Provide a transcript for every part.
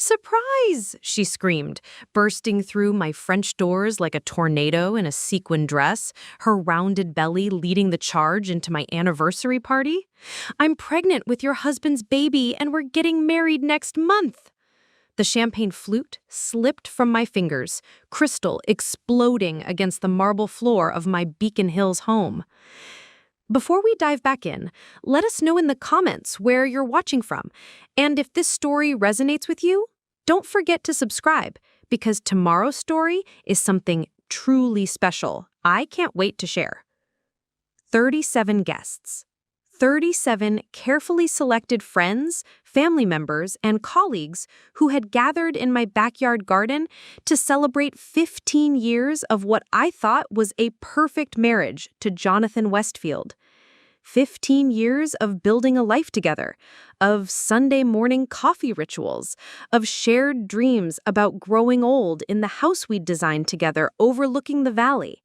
Surprise! She screamed, bursting through my French doors like a tornado in a sequin dress, her rounded belly leading the charge into my anniversary party. I'm pregnant with your husband's baby, and we're getting married next month. The champagne flute slipped from my fingers, crystal exploding against the marble floor of my Beacon Hills home. Before we dive back in, let us know in the comments where you're watching from. And if this story resonates with you, don't forget to subscribe, because tomorrow's story is something truly special I can't wait to share. 37 guests. 37 carefully selected friends, family members, and colleagues who had gathered in my backyard garden to celebrate 15 years of what I thought was a perfect marriage to Jonathan Westfield. 15 years of building a life together, of Sunday morning coffee rituals, of shared dreams about growing old in the house we'd designed together overlooking the valley.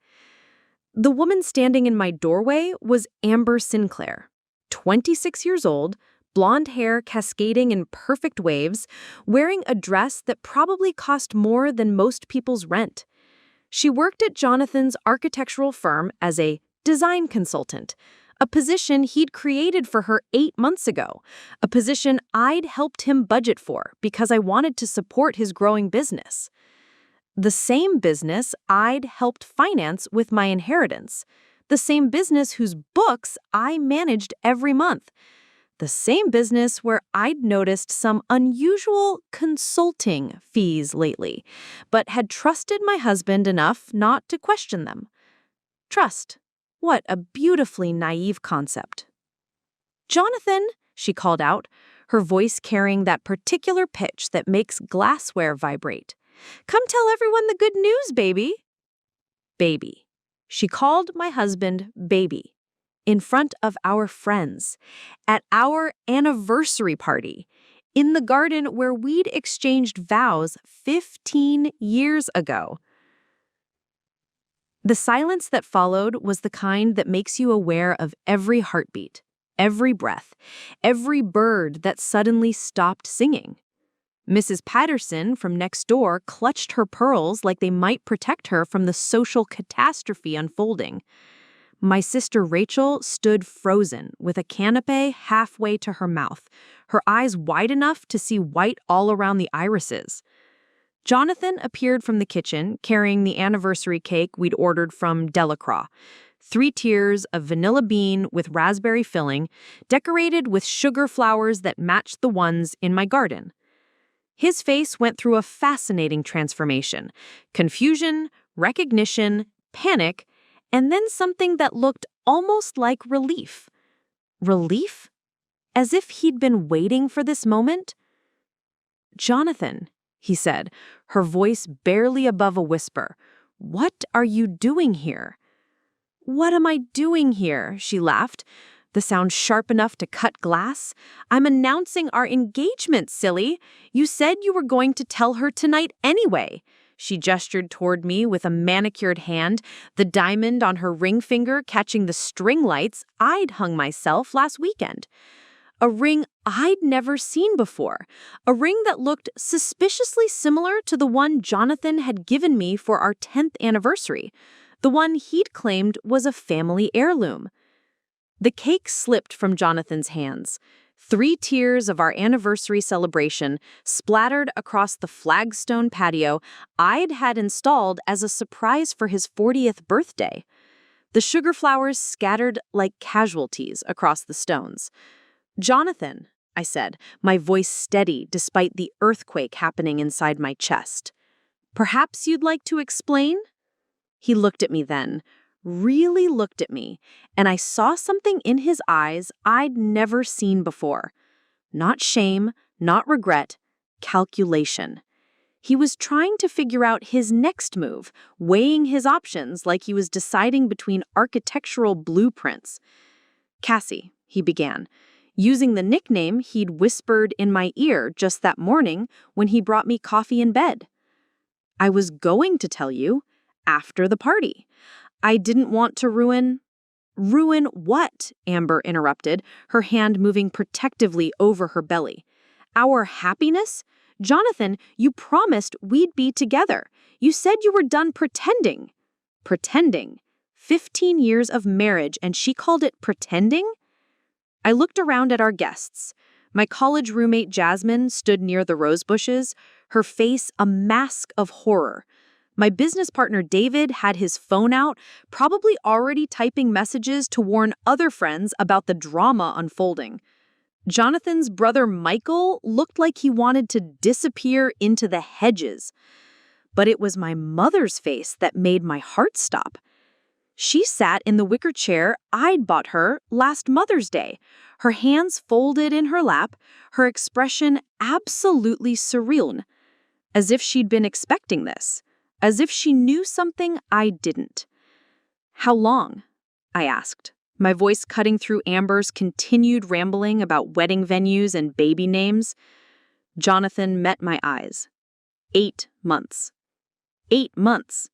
The woman standing in my doorway was Amber Sinclair. 26 years old, blonde hair cascading in perfect waves, wearing a dress that probably cost more than most people's rent. She worked at Jonathan's architectural firm as a design consultant, a position he'd created for her 8 months ago, a position I'd helped him budget for because I wanted to support his growing business. The same business I'd helped finance with my inheritance. The same business whose books I managed every month. The same business where I'd noticed some unusual consulting fees lately, but had trusted my husband enough not to question them. Trust. What a beautifully naive concept. "Jonathan," she called out, her voice carrying that particular pitch that makes glassware vibrate. "Come tell everyone the good news, baby." Baby. She called my husband baby, in front of our friends, at our anniversary party, in the garden where we'd exchanged vows 15 years ago. The silence that followed was the kind that makes you aware of every heartbeat, every breath, every bird that suddenly stopped singing. Mrs. Patterson from next door clutched her pearls like they might protect her from the social catastrophe unfolding. My sister Rachel stood frozen with a canapé halfway to her mouth, her eyes wide enough to see white all around the irises. Jonathan appeared from the kitchen carrying the anniversary cake we'd ordered from Delacroix. 3 tiers of vanilla bean with raspberry filling, decorated with sugar flowers that matched the ones in my garden. His face went through a fascinating transformation: confusion, recognition, panic, and then something that looked almost like relief. Relief? As if he'd been waiting for this moment? "Jonathan," he said, her voice barely above a whisper, "what are you doing here?" "What am I doing here?" she laughed, the sound sharp enough to cut glass. "I'm announcing our engagement, silly. You said you were going to tell her tonight anyway." She gestured toward me with a manicured hand, the diamond on her ring finger catching the string lights I'd hung myself last weekend. A ring I'd never seen before, a ring that looked suspiciously similar to the one Jonathan had given me for our 10th anniversary, the one he'd claimed was a family heirloom. The cake slipped from Jonathan's hands. 3 tiers of our anniversary celebration splattered across the flagstone patio I'd had installed as a surprise for his 40th birthday. The sugar flowers scattered like casualties across the stones. "Jonathan," I said, my voice steady despite the earthquake happening inside my chest. "Perhaps you'd like to explain?" He looked at me then, really looked at me, and I saw something in his eyes I'd never seen before. Not shame, not regret, calculation. He was trying to figure out his next move, weighing his options like he was deciding between architectural blueprints. "Cassie," he began, using the nickname he'd whispered in my ear just that morning when he brought me coffee in bed. "I was going to tell you after the party. I didn't want to ruin—" "Ruin what?" Amber interrupted, her hand moving protectively over her belly. "Our happiness? Jonathan, you promised we'd be together. You said you were done pretending. Pretending. 15 years of marriage, and she called it pretending? I looked around at our guests. My college roommate Jasmine stood near the rose bushes, her face a mask of horror. My business partner David had his phone out, probably already typing messages to warn other friends about the drama unfolding. Jonathan's brother Michael looked like he wanted to disappear into the hedges. But it was my mother's face that made my heart stop. She sat in the wicker chair I'd bought her last Mother's Day, her hands folded in her lap, her expression absolutely surreal, as if she'd been expecting this, as if she knew something I didn't. "How long?" I asked, my voice cutting through Amber's continued rambling about wedding venues and baby names. Jonathan met my eyes. 8 months. 8 months.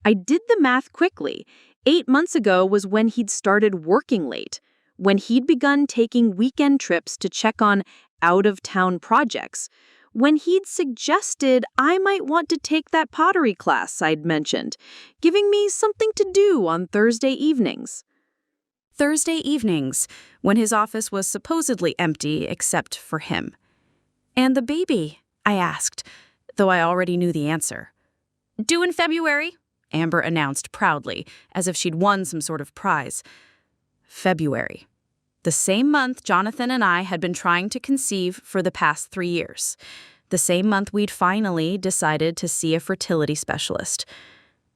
I did the math quickly. 8 months ago was when he'd started working late, when he'd begun taking weekend trips to check on out-of-town projects, when he'd suggested I might want to take that pottery class I'd mentioned, giving me something to do on Thursday evenings. Thursday evenings, when his office was supposedly empty except for him. "And the baby?" I asked, though I already knew the answer. "Due in February," Amber announced proudly, as if she'd won some sort of prize. February. The same month Jonathan and I had been trying to conceive for the past 3 years. The same month we'd finally decided to see a fertility specialist.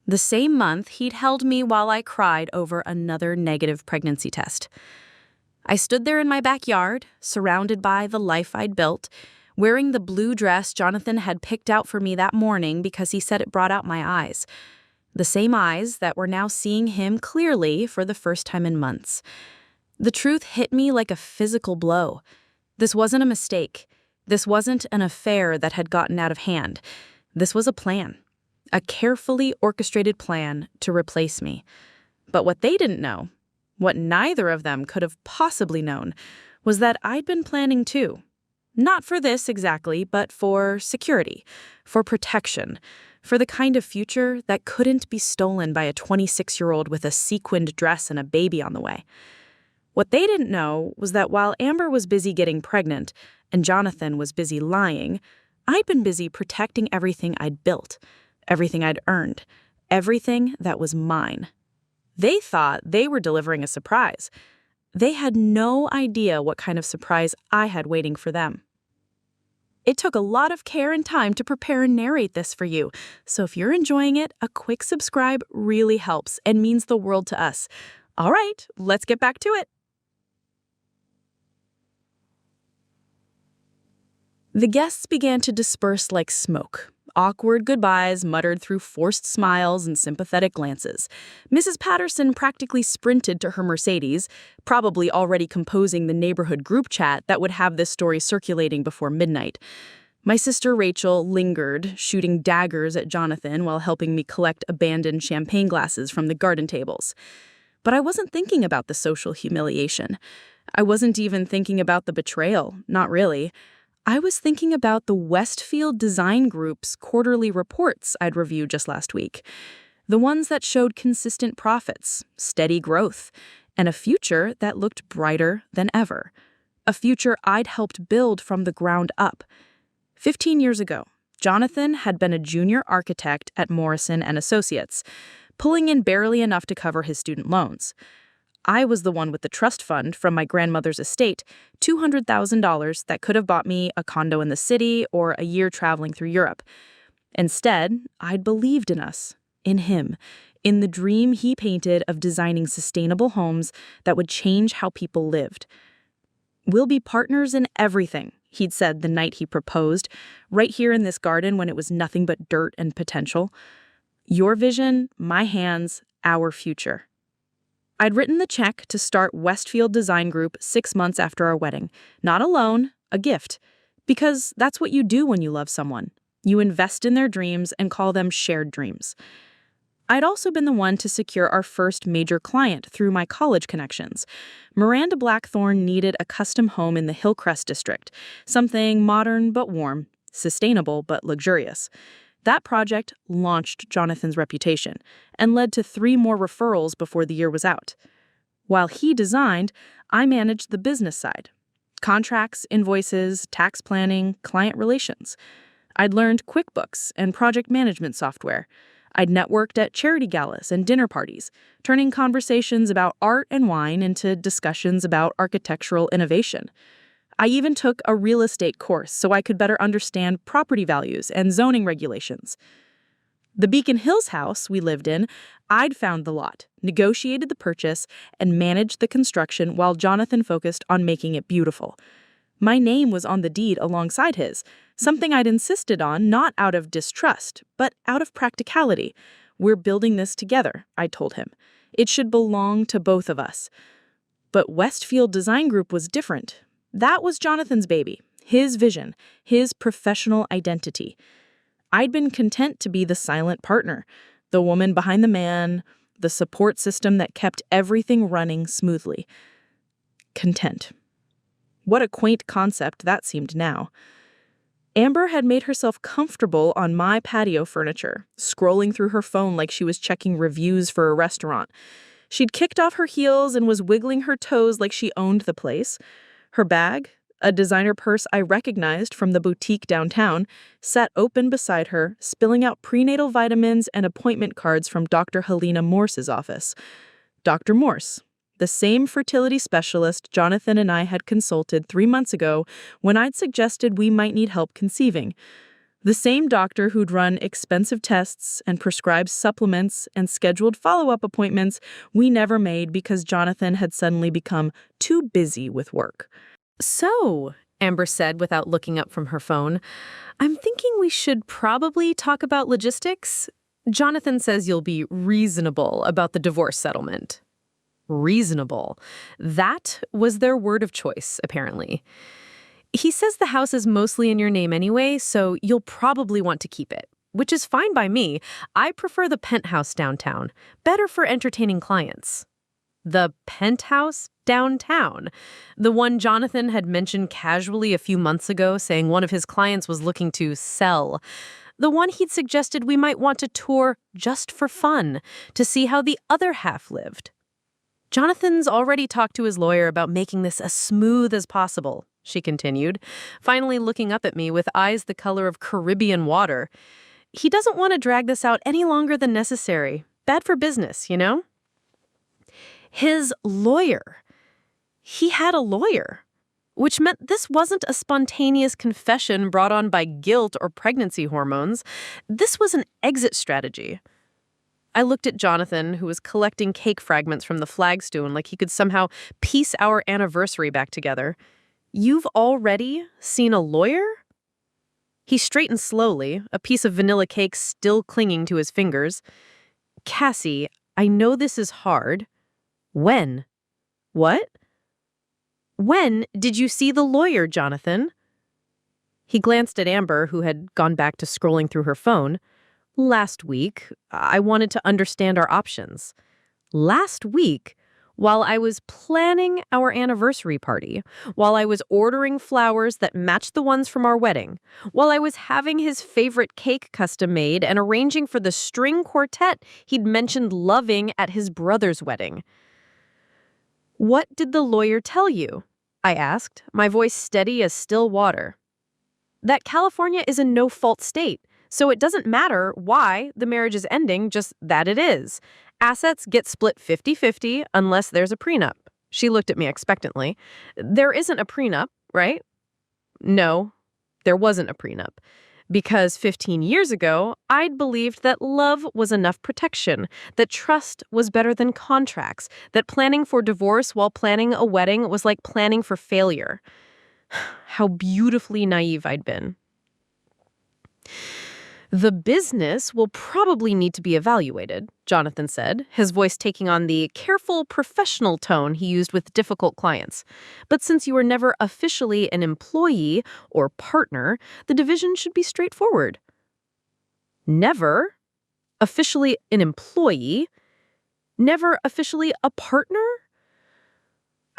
The same month he'd held me while I cried over another negative pregnancy test. I stood there in my backyard, surrounded by the life I'd built, wearing the blue dress Jonathan had picked out for me that morning because he said it brought out my eyes. The same eyes that were now seeing him clearly for the first time in months. The truth hit me like a physical blow. This wasn't a mistake. This wasn't an affair that had gotten out of hand. This was a plan. A carefully orchestrated plan to replace me. But what they didn't know, what neither of them could have possibly known, was that I'd been planning too. Not for this exactly, but for security, for protection, for the kind of future that couldn't be stolen by a 26-year-old with a sequined dress and a baby on the way. What they didn't know was that while Amber was busy getting pregnant and Jonathan was busy lying, I'd been busy protecting everything I'd built, everything I'd earned, everything that was mine. They thought they were delivering a surprise. They had no idea what kind of surprise I had waiting for them. It took a lot of care and time to prepare and narrate this for you, so if you're enjoying it, a quick subscribe really helps and means the world to us. All right, let's get back to it. The guests began to disperse like smoke. Awkward goodbyes muttered through forced smiles and sympathetic glances. Mrs. Patterson practically sprinted to her Mercedes, probably already composing the neighborhood group chat that would have this story circulating before midnight. My sister Rachel lingered, shooting daggers at Jonathan while helping me collect abandoned champagne glasses from the garden tables. But I wasn't thinking about the social humiliation. I wasn't even thinking about the betrayal, not really. I was thinking about the Westfield Design Group's quarterly reports I'd reviewed just last week. The ones that showed consistent profits, steady growth, and a future that looked brighter than ever. A future I'd helped build from the ground up. 15 years ago, Jonathan had been a junior architect at Morrison & Associates, pulling in barely enough to cover his student loans. I was the one with the trust fund from my grandmother's estate, $200,000 that could have bought me a condo in the city or a year traveling through Europe. Instead, I'd believed in us, in him, in the dream he painted of designing sustainable homes that would change how people lived. "We'll be partners in everything," he'd said the night he proposed, right here in this garden when it was nothing but dirt and potential. "Your vision, my hands, our future." I'd written the check to start Westfield Design Group 6 months after our wedding. Not a loan, a gift. Because that's what you do when you love someone. You invest in their dreams and call them shared dreams. I'd also been the one to secure our first major client through my college connections. Miranda Blackthorne needed a custom home in the Hillcrest district, something modern but warm, sustainable but luxurious. That project launched Jonathan's reputation and led to 3 more referrals before the year was out. While he designed, I managed the business side. Contracts, invoices, tax planning, client relations. I'd learned QuickBooks and project management software. I'd networked at charity galas and dinner parties, turning conversations about art and wine into discussions about architectural innovation. I even took a real estate course so I could better understand property values and zoning regulations. The Beacon Hills house we lived in, I'd found the lot, negotiated the purchase, and managed the construction while Jonathan focused on making it beautiful. My name was on the deed alongside his, something I'd insisted on not out of distrust, but out of practicality. We're building this together, I told him. It should belong to both of us. But Westfield Design Group was different. That was Jonathan's baby, his vision, his professional identity. I'd been content to be the silent partner, the woman behind the man, the support system that kept everything running smoothly. Content. What a quaint concept that seemed now. Amber had made herself comfortable on my patio furniture, scrolling through her phone like she was checking reviews for a restaurant. She'd kicked off her heels and was wiggling her toes like she owned the place. Her bag, a designer purse I recognized from the boutique downtown, sat open beside her, spilling out prenatal vitamins and appointment cards from Dr. Helena Morse's office. Dr. Morse, the same fertility specialist Jonathan and I had consulted 3 months ago when I'd suggested we might need help conceiving. The same doctor who'd run expensive tests and prescribed supplements and scheduled follow-up appointments we never made because Jonathan had suddenly become too busy with work. So, Amber said without looking up from her phone, I'm thinking we should probably talk about logistics. Jonathan says you'll be reasonable about the divorce settlement. Reasonable. That was their word of choice, apparently. He says the house is mostly in your name anyway, so you'll probably want to keep it, which is fine by me. I prefer the penthouse downtown. Better for entertaining clients. The penthouse downtown. The one Jonathan had mentioned casually a few months ago, saying one of his clients was looking to sell. The one he'd suggested we might want to tour just for fun, to see how the other half lived. Jonathan's already talked to his lawyer about making this as smooth as possible, she continued, finally looking up at me with eyes the color of Caribbean water. He doesn't want to drag this out any longer than necessary. Bad for business, you know? His lawyer. He had a lawyer, which meant this wasn't a spontaneous confession brought on by guilt or pregnancy hormones. This was an exit strategy. I looked at Jonathan, who was collecting cake fragments from the flagstone like he could somehow piece our anniversary back together. You've already seen a lawyer? He straightened slowly, a piece of vanilla cake still clinging to his fingers. Cassie, I know this is hard. When? What? When did you see the lawyer, Jonathan? He glanced at Amber, who had gone back to scrolling through her phone. Last week. I wanted to understand our options. Last week? While I was planning our anniversary party, while I was ordering flowers that matched the ones from our wedding, while I was having his favorite cake custom made and arranging for the string quartet he'd mentioned loving at his brother's wedding. What did the lawyer tell you? I asked, my voice steady as still water. That California is a no-fault state, so it doesn't matter why the marriage is ending, just that it is. Assets get split 50-50 unless there's a prenup. She looked at me expectantly. There isn't a prenup, right? No, there wasn't a prenup. Because 15 years ago, I'd believed that love was enough protection, that trust was better than contracts, that planning for divorce while planning a wedding was like planning for failure. How beautifully naive I'd been. The business will probably need to be evaluated, Jonathan said, his voice taking on the careful, professional tone he used with difficult clients. But since you were never officially an employee or partner, the division should be straightforward. Never officially an employee? Never officially a partner?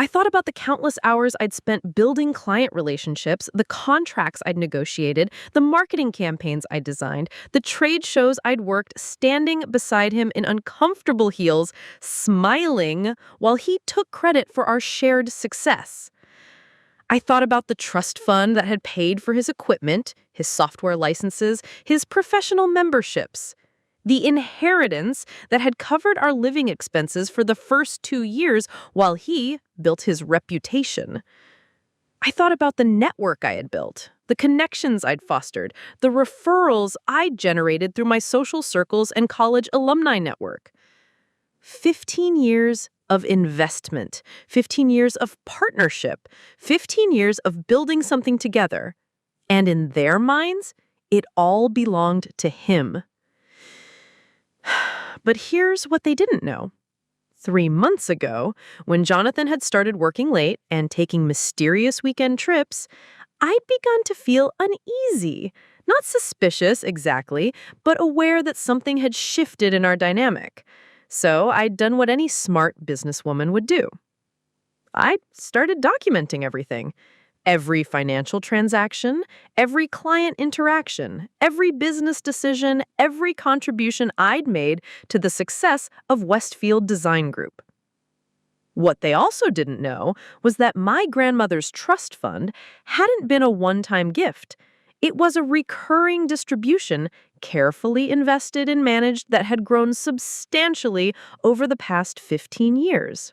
I thought about the countless hours I'd spent building client relationships, the contracts I'd negotiated, the marketing campaigns I'd designed, the trade shows I'd worked, standing beside him in uncomfortable heels, smiling while he took credit for our shared success. I thought about the trust fund that had paid for his equipment, his software licenses, his professional memberships. The inheritance that had covered our living expenses for the first 2 years while he built his reputation. I thought about the network I had built, the connections I'd fostered, the referrals I'd generated through my social circles and college alumni network. 15 years of investment, 15 years of partnership, 15 years of building something together. And in their minds, it all belonged to him. But here's what they didn't know. 3 months ago, when Jonathan had started working late and taking mysterious weekend trips, I'd begun to feel uneasy. Not suspicious exactly, but aware that something had shifted in our dynamic. So I'd done what any smart businesswoman would do. I started documenting everything. Every financial transaction, every client interaction, every business decision, every contribution I'd made to the success of Westfield Design Group. What they also didn't know was that my grandmother's trust fund hadn't been a one-time gift. It was a recurring distribution, carefully invested and managed, that had grown substantially over the past 15 years.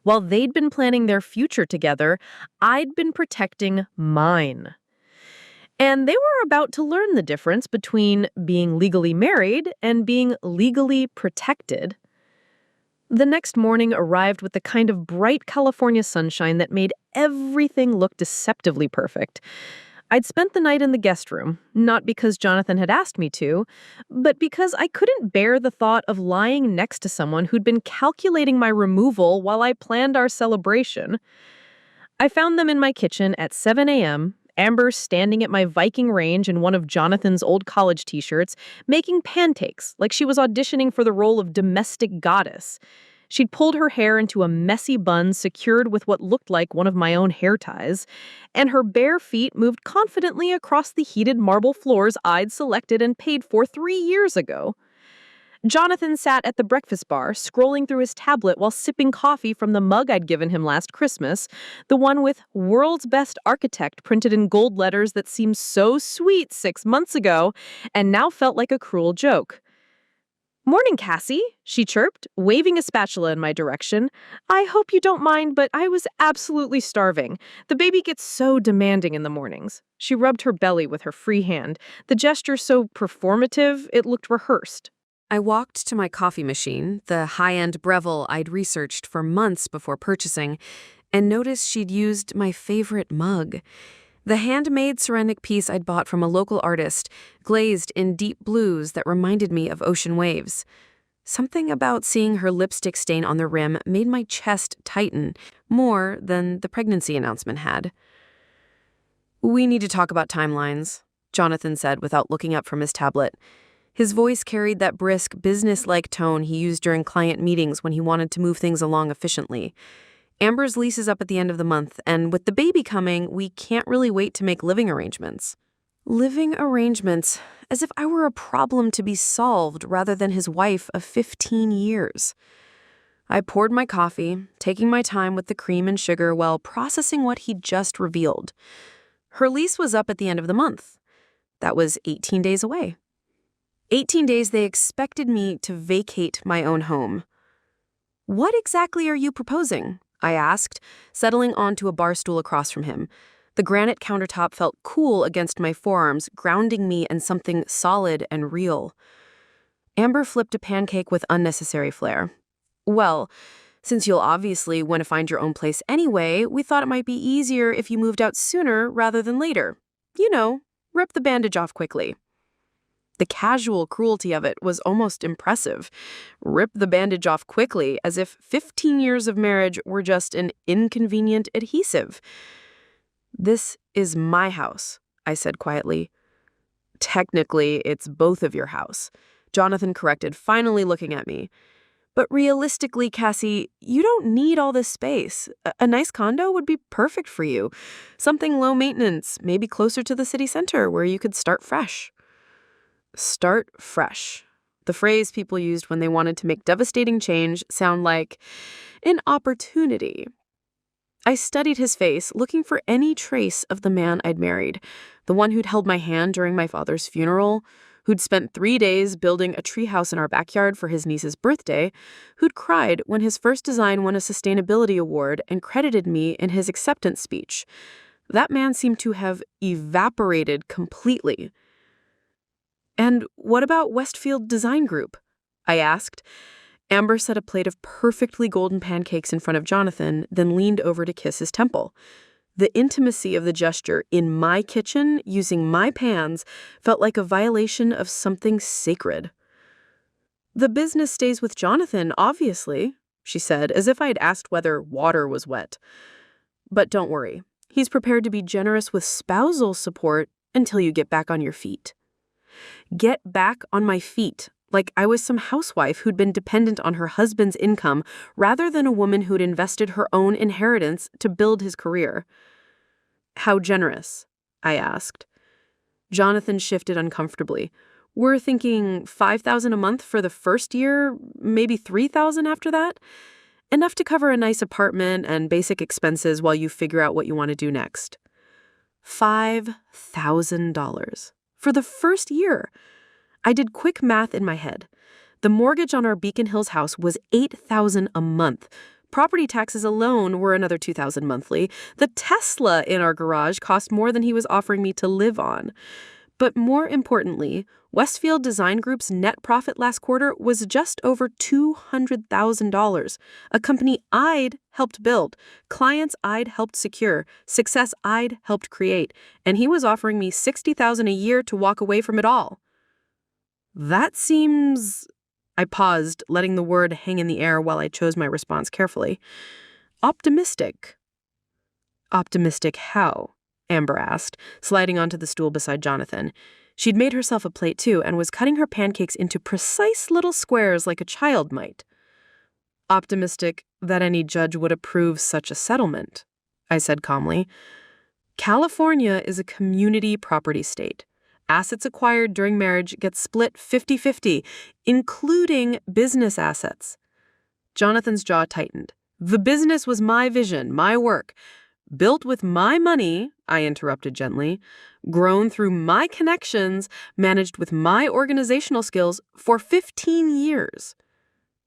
While they'd been planning their future together, I'd been protecting mine. And they were about to learn the difference between being legally married and being legally protected. The next morning arrived with the kind of bright California sunshine that made everything look deceptively perfect. I'd spent the night in the guest room, not because Jonathan had asked me to, but because I couldn't bear the thought of lying next to someone who'd been calculating my removal while I planned our celebration. I found them in my kitchen at 7 a.m., Amber standing at my Viking range in one of Jonathan's old college t-shirts, making pancakes like she was auditioning for the role of domestic goddess. She'd pulled her hair into a messy bun secured with what looked like one of my own hair ties, and her bare feet moved confidently across the heated marble floors I'd selected and paid for 3 years ago. Jonathan sat at the breakfast bar, scrolling through his tablet while sipping coffee from the mug I'd given him last Christmas, the one with "World's Best Architect" printed in gold letters that seemed so sweet 6 months ago and now felt like a cruel joke. "Morning, Cassie," she chirped, waving a spatula in my direction. "I hope you don't mind, but I was absolutely starving. The baby gets so demanding in the mornings." She rubbed her belly with her free hand, the gesture so performative it looked rehearsed. I walked to my coffee machine, the high-end Breville I'd researched for months before purchasing, and noticed she'd used my favorite mug. The handmade ceramic piece I'd bought from a local artist, glazed in deep blues that reminded me of ocean waves. Something about seeing her lipstick stain on the rim made my chest tighten, more than the pregnancy announcement had. "We need to talk about timelines," Jonathan said without looking up from his tablet. His voice carried that brisk, business-like tone he used during client meetings when he wanted to move things along efficiently. "Amber's lease is up at the end of the month, and with the baby coming, we can't really wait to make living arrangements." Living arrangements, as if I were a problem to be solved rather than his wife of 15 years. I poured my coffee, taking my time with the cream and sugar while processing what he'd just revealed. Her lease was up at the end of the month. That was 18 days away. 18 days they expected me to vacate my own home. "What exactly are you proposing?" I asked, settling onto a bar stool across from him. The granite countertop felt cool against my forearms, grounding me in something solid and real. Amber flipped a pancake with unnecessary flair. "Well, since you'll obviously want to find your own place anyway, we thought it might be easier if you moved out sooner rather than later. You know, rip the bandage off quickly." The casual cruelty of it was almost impressive. Rip the bandage off quickly, as if 15 years of marriage were just an inconvenient adhesive. "This is my house," I said quietly. "Technically, it's both of your house," Jonathan corrected, finally looking at me. But realistically, Cassie, you don't need all this space. A nice condo would be perfect for you. Something low maintenance, maybe closer to the city center where you could start fresh. Start fresh. The phrase people used when they wanted to make devastating change sound like an opportunity. I studied his face, looking for any trace of the man I'd married, the one who'd held my hand during my father's funeral, who'd spent 3 days building a treehouse in our backyard for his niece's birthday, who'd cried when his first design won a sustainability award and credited me in his acceptance speech. That man seemed to have evaporated completely. "And what about Westfield Design Group?" I asked. Amber set a plate of perfectly golden pancakes in front of Jonathan, then leaned over to kiss his temple. The intimacy of the gesture in my kitchen, using my pans, felt like a violation of something sacred. "The business stays with Jonathan, obviously," she said, as if I had asked whether water was wet. "But don't worry, he's prepared to be generous with spousal support until you get back on your feet." Get back on my feet, like I was some housewife who'd been dependent on her husband's income rather than a woman who'd invested her own inheritance to build his career. "How generous?" I asked. Jonathan shifted uncomfortably. "We're thinking $5,000 a month for the first year, maybe $3,000 after that? Enough to cover a nice apartment and basic expenses while you figure out what you want to do next." $5,000. For the first year. I did quick math in my head. The mortgage on our Beacon Hills house was $8,000 a month. Property taxes alone were another $2,000 monthly. The Tesla in our garage cost more than he was offering me to live on. But more importantly, Westfield Design Group's net profit last quarter was just over $200,000. A company I'd helped build, clients I'd helped secure, success I'd helped create, and he was offering me $60,000 a year to walk away from it all. That seems... I paused, letting the word hang in the air while I chose my response carefully. Optimistic. Optimistic how? Amber asked, sliding onto the stool beside Jonathan. She'd made herself a plate too and was cutting her pancakes into precise little squares like a child might. Optimistic that any judge would approve such a settlement, I said calmly. California is a community property state. Assets acquired during marriage get split 50-50, including business assets. Jonathan's jaw tightened. The business was my vision, my work. Built with my money, I interrupted gently. Grown through my connections, managed with my organizational skills for 15 years.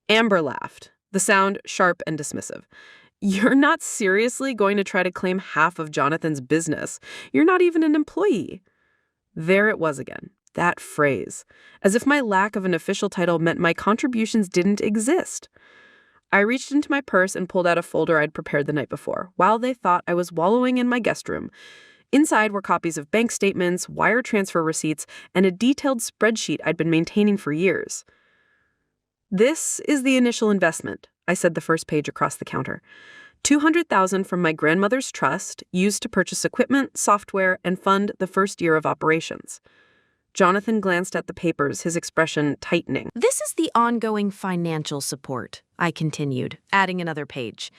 Amber laughed, the sound sharp and dismissive. You're not seriously going to try to claim half of Jonathan's business. You're not even an employee. There it was again, that phrase, as if my lack of an official title meant my contributions didn't exist. I reached into my purse and pulled out a folder I'd prepared the night before, while they thought I was wallowing in my guest room. Inside were copies of bank statements, wire transfer receipts, and a detailed spreadsheet I'd been maintaining for years. This is the initial investment, I said the first page across the counter. $200,000 from my grandmother's trust, used to purchase equipment, software, and fund the first year of operations. Jonathan glanced at the papers, his expression tightening. This is the ongoing financial support, I continued, adding another page.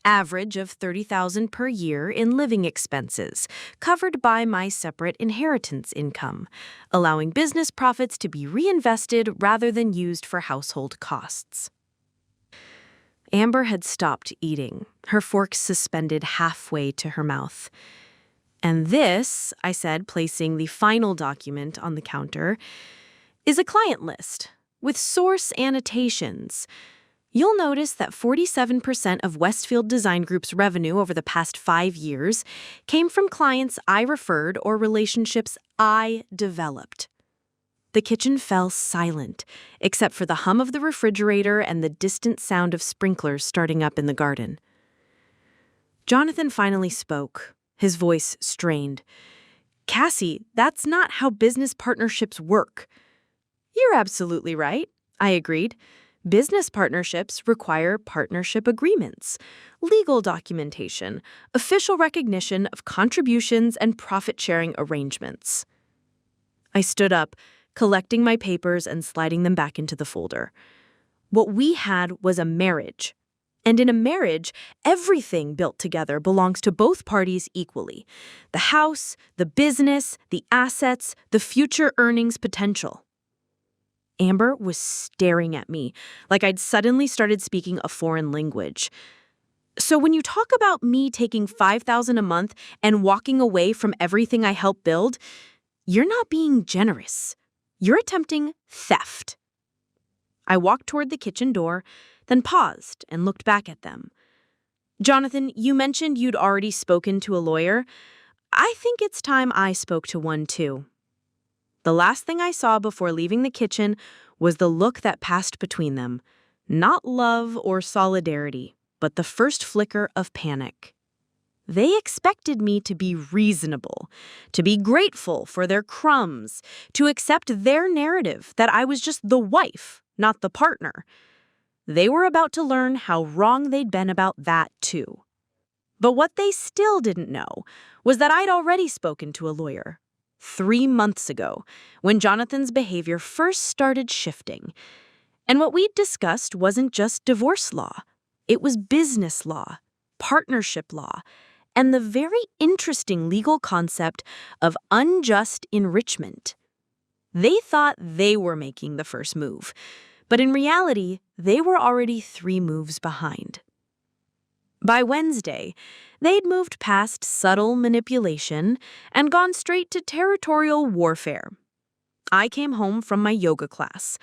Average of $30,000 per year in living expenses, covered by my separate inheritance income, allowing business profits to be reinvested rather than used for household costs. Amber had stopped eating, her fork suspended halfway to her mouth. And this, I said, placing the final document on the counter, is a client list with source annotations. You'll notice that 47% of Westfield Design Group's revenue over the past 5 years came from clients I referred or relationships I developed. The kitchen fell silent, except for the hum of the refrigerator and the distant sound of sprinklers starting up in the garden. Jonathan finally spoke, his voice strained. Cassie, that's not how business partnerships work. You're absolutely right, I agreed. Business partnerships require partnership agreements, legal documentation, official recognition of contributions, and profit-sharing arrangements. I stood up, collecting my papers and sliding them back into the folder. What we had was a marriage. And in a marriage, everything built together belongs to both parties equally. The house, the business, the assets, the future earnings potential. Amber was staring at me like I'd suddenly started speaking a foreign language. So when you talk about me taking $5,000 a month and walking away from everything I helped build, you're not being generous. You're attempting theft. I walked toward the kitchen door, then paused and looked back at them. Jonathan, you mentioned you'd already spoken to a lawyer. I think it's time I spoke to one too. The last thing I saw before leaving the kitchen was the look that passed between them. Not love or solidarity, but the first flicker of panic. They expected me to be reasonable, to be grateful for their crumbs, to accept their narrative that I was just the wife, not the partner. They were about to learn how wrong they'd been about that too. But what they still didn't know was that I'd already spoken to a lawyer 3 months ago, when Jonathan's behavior first started shifting. And what we'd discussed wasn't just divorce law. It was business law, partnership law, and the very interesting legal concept of unjust enrichment. They thought they were making the first move, but in reality, they were already 3 moves behind. By Wednesday, they'd moved past subtle manipulation and gone straight to territorial warfare. I came home from my yoga class,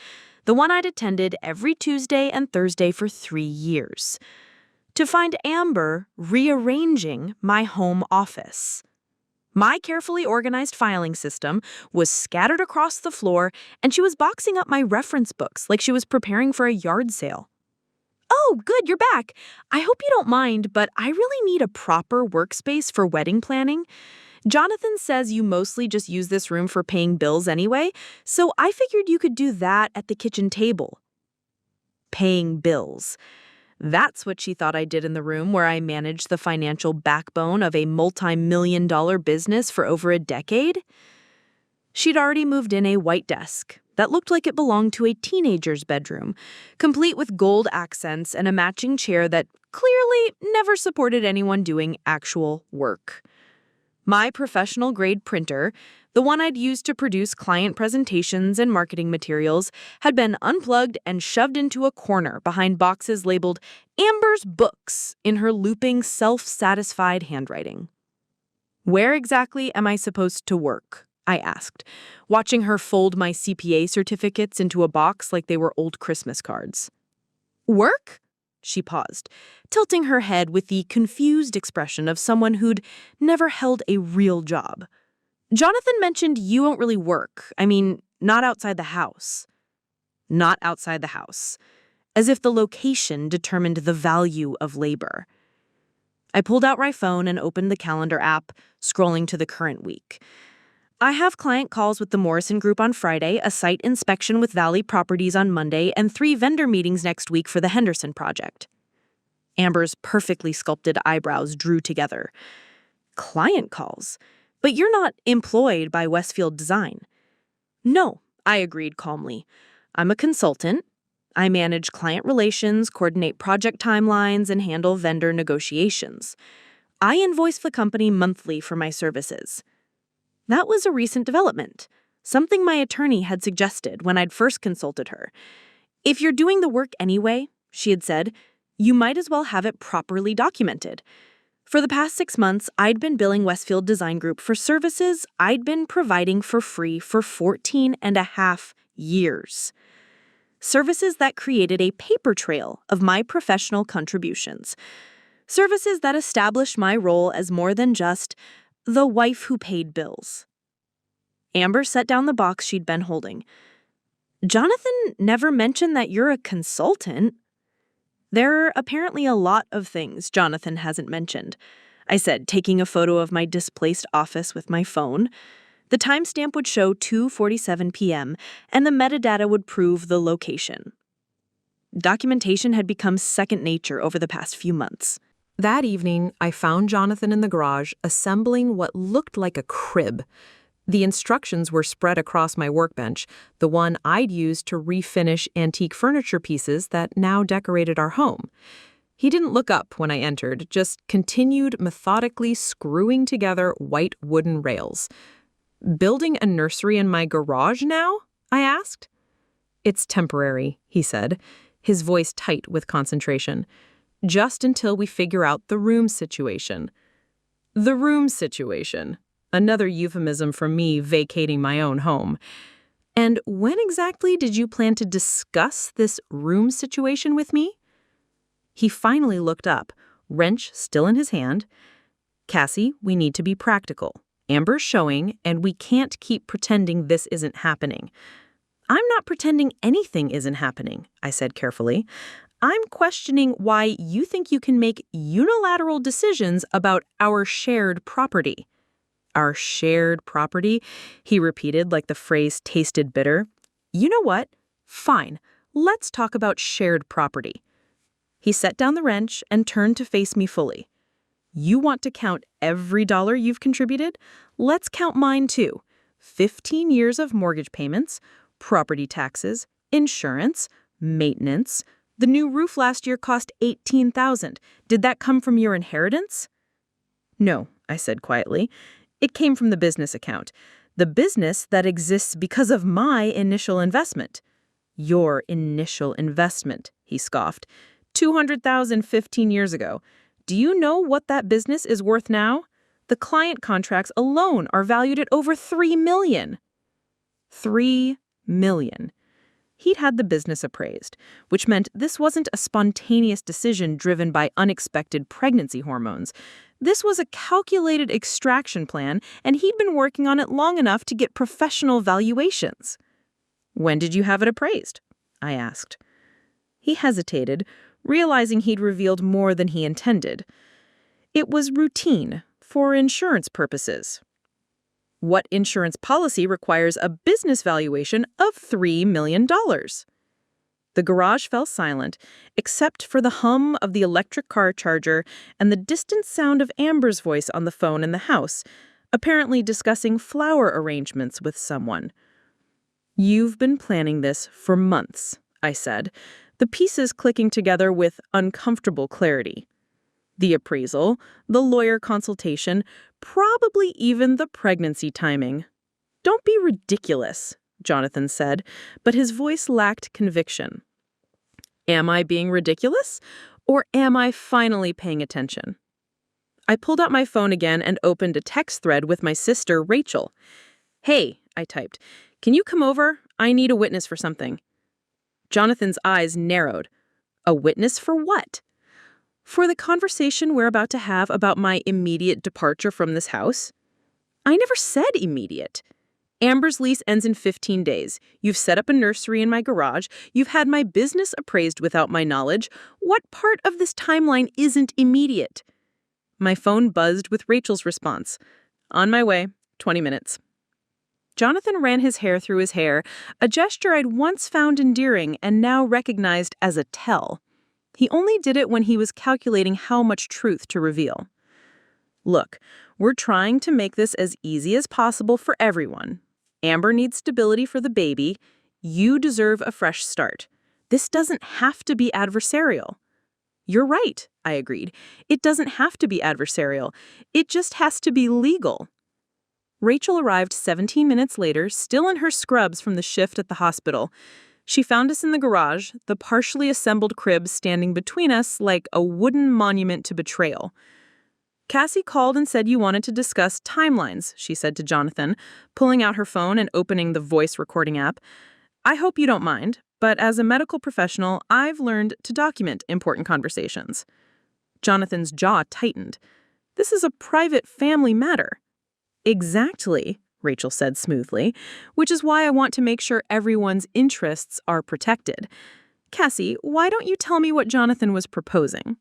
the one I'd attended every Tuesday and Thursday for 3 years, to find Amber rearranging my home office. My carefully organized filing system was scattered across the floor, and she was boxing up my reference books like she was preparing for a yard sale. Oh, good, you're back. I hope you don't mind, but I really need a proper workspace for wedding planning. Jonathan says you mostly just use this room for paying bills anyway, so I figured you could do that at the kitchen table. Paying bills. That's what she thought I did in the room where I managed the financial backbone of a multi-million-dollar business for over a decade. She'd already moved in a white desk that looked like it belonged to a teenager's bedroom, complete with gold accents and a matching chair that clearly never supported anyone doing actual work. My professional-grade printer, the one I'd used to produce client presentations and marketing materials, had been unplugged and shoved into a corner behind boxes labeled Amber's Books in her looping, self-satisfied handwriting. Where exactly am I supposed to work? I asked, watching her fold my CPA certificates into a box like they were old Christmas cards. Work? She paused, tilting her head with the confused expression of someone who'd never held a real job. Jonathan mentioned you don't really work. I mean, not outside the house. Not outside the house. As if the location determined the value of labor. I pulled out my phone and opened the calendar app, scrolling to the current week. I have client calls with the Morrison Group on Friday, a site inspection with Valley Properties on Monday, and 3 vendor meetings next week for the Henderson project. Amber's perfectly sculpted eyebrows drew together. Client calls? But you're not employed by Westfield Design. No, I agreed calmly. I'm a consultant. I manage client relations, coordinate project timelines, and handle vendor negotiations. I invoice the company monthly for my services. That was a recent development, something my attorney had suggested when I'd first consulted her. If you're doing the work anyway, she had said, you might as well have it properly documented. For the past 6 months, I'd been billing Westfield Design Group for services I'd been providing for free for 14.5 years. Services that created a paper trail of my professional contributions. Services that established my role as more than just the wife who paid bills. Amber set down the box she'd been holding. Jonathan never mentioned that you're a consultant. There are apparently a lot of things Jonathan hasn't mentioned, I said, taking a photo of my displaced office with my phone. The timestamp would show 2:47 p.m., and the metadata would prove the location. Documentation had become second nature over the past few months. That evening, I found Jonathan in the garage assembling what looked like a crib. The instructions were spread across my workbench, the one I'd used to refinish antique furniture pieces that now decorated our home. He didn't look up when I entered, just continued methodically screwing together white wooden rails. "Building a nursery in my garage now?" I asked. "It's temporary," he said, his voice tight with concentration. "Just until we figure out the room situation." The room situation. Another euphemism for me vacating my own home. "And when exactly did you plan to discuss this room situation with me?" He finally looked up, wrench still in his hand. "Cassie, we need to be practical. Amber's showing, and we can't keep pretending this isn't happening." "I'm not pretending anything isn't happening," I said carefully. "I'm questioning why you think you can make unilateral decisions about our shared property." "Our shared property?" he repeated like the phrase tasted bitter. "You know what? Fine. Let's talk about shared property." He set down the wrench and turned to face me fully. "You want to count every dollar you've contributed? Let's count mine too. 15 years of mortgage payments, property taxes, insurance, maintenance. The new roof last year cost $18,000. Did that come from your inheritance?" "No," I said quietly. "It came from the business account. The business that exists because of my initial investment." "Your initial investment," he scoffed. $200,000 15 years ago. Do you know what that business is worth now? The client contracts alone are valued at over $3 million. $3 million. He'd had the business appraised, which meant this wasn't a spontaneous decision driven by unexpected pregnancy hormones. This was a calculated extraction plan, and he'd been working on it long enough to get professional valuations. "When did you have it appraised?" I asked. He hesitated, realizing he'd revealed more than he intended. "It was routine, for insurance purposes." "What insurance policy requires a business valuation of $3 million? The garage fell silent, except for the hum of the electric car charger and the distant sound of Amber's voice on the phone in the house, apparently discussing flower arrangements with someone. "You've been planning this for months," I said, the pieces clicking together with uncomfortable clarity. "The appraisal, the lawyer consultation, probably even the pregnancy timing." "Don't be ridiculous," Jonathan said, but his voice lacked conviction. "Am I being ridiculous? Or am I finally paying attention?" I pulled out my phone again and opened a text thread with my sister, Rachel. "Hey," I typed, "can you come over? I need a witness for something." Jonathan's eyes narrowed. "A witness for what?" "For the conversation we're about to have about my immediate departure from this house." "I never said immediate." "Amber's lease ends in 15 days. You've set up a nursery in my garage. You've had my business appraised without my knowledge. What part of this timeline isn't immediate?" My phone buzzed with Rachel's response. "On my way, 20 minutes. Jonathan ran his hair through his hair, a gesture I'd once found endearing and now recognized as a tell. He only did it when he was calculating how much truth to reveal. "Look, we're trying to make this as easy as possible for everyone. Amber needs stability for the baby. You deserve a fresh start. This doesn't have to be adversarial." "You're right," I agreed. "It doesn't have to be adversarial. It just has to be legal." Rachel arrived 17 minutes later, still in her scrubs from the shift at the hospital. She found us in the garage, the partially assembled crib standing between us like a wooden monument to betrayal. "Cassie called and said you wanted to discuss timelines," she said to Jonathan, pulling out her phone and opening the voice recording app. "I hope you don't mind, but as a medical professional, I've learned to document important conversations." Jonathan's jaw tightened. "This is a private family matter." "Exactly," Rachel said smoothly, "which is why I want to make sure everyone's interests are protected. Cassie, why don't you tell me what Jonathan was proposing?"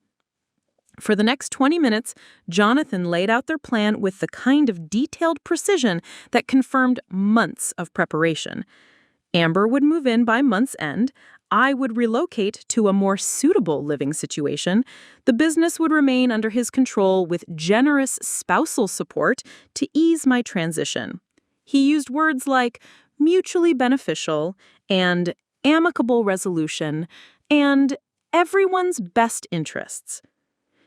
For the next 20 minutes, Jonathan laid out their plan with the kind of detailed precision that confirmed months of preparation. Amber would move in by month's end. I would relocate to a more suitable living situation. The business would remain under his control with generous spousal support to ease my transition. He used words like mutually beneficial and amicable resolution and everyone's best interests.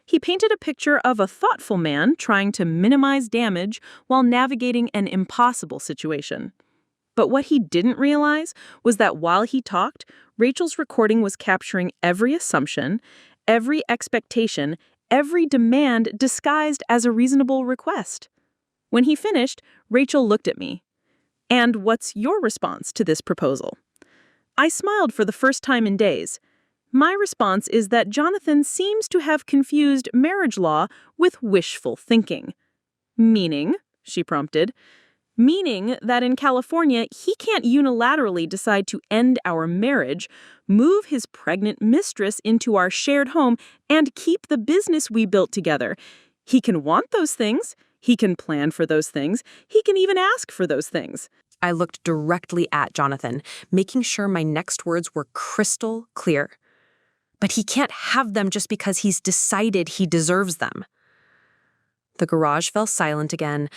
He painted a picture of a thoughtful man trying to minimize damage while navigating an impossible situation. But what he didn't realize was that while he talked, Rachel's recording was capturing every assumption, every expectation, every demand disguised as a reasonable request. When he finished, Rachel looked at me. "And what's your response to this proposal?" I smiled for the first time in days. My response is that Jonathan seems to have confused marriage law with wishful thinking. "Meaning," she prompted, "meaning that in California, he can't unilaterally decide to end our marriage, move his pregnant mistress into our shared home, and keep the business we built together. He can want those things. He can plan for those things. He can even ask for those things." I looked directly at Jonathan, making sure my next words were crystal clear. "But he can't have them just because he's decided he deserves them." The garage fell silent again,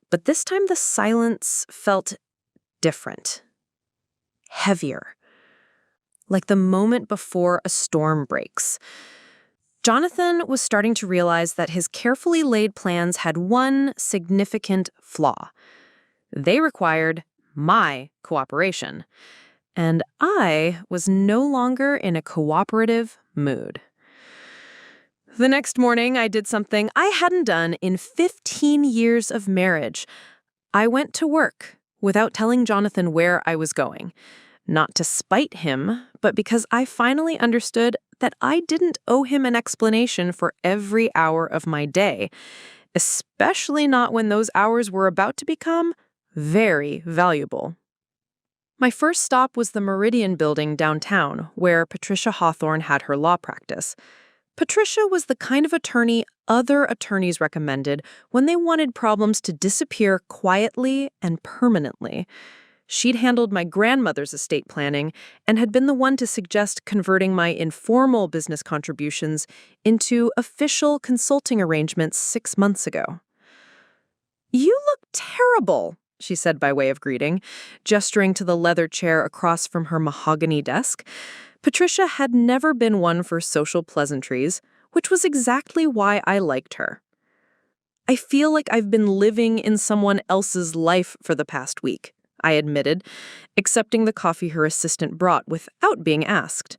but this time the silence felt different. Heavier. Like the moment before a storm breaks. Jonathan was starting to realize that his carefully laid plans had one significant flaw. They required my cooperation. And I was no longer in a cooperative mood. The next morning, I did something I hadn't done in 15 years of marriage. I went to work without telling Jonathan where I was going. Not to spite him, but because I finally understood that I didn't owe him an explanation for every hour of my day, especially not when those hours were about to become very valuable. My first stop was the Meridian building downtown, where Patricia Hawthorne had her law practice. Patricia was the kind of attorney other attorneys recommended when they wanted problems to disappear quietly and permanently. She'd handled my grandmother's estate planning and had been the one to suggest converting my informal business contributions into official consulting arrangements 6 months ago. "You look terrible," she said by way of greeting, gesturing to the leather chair across from her mahogany desk. Patricia had never been one for social pleasantries, which was exactly why I liked her. "I feel like I've been living in someone else's life for the past week," I admitted, accepting the coffee her assistant brought without being asked.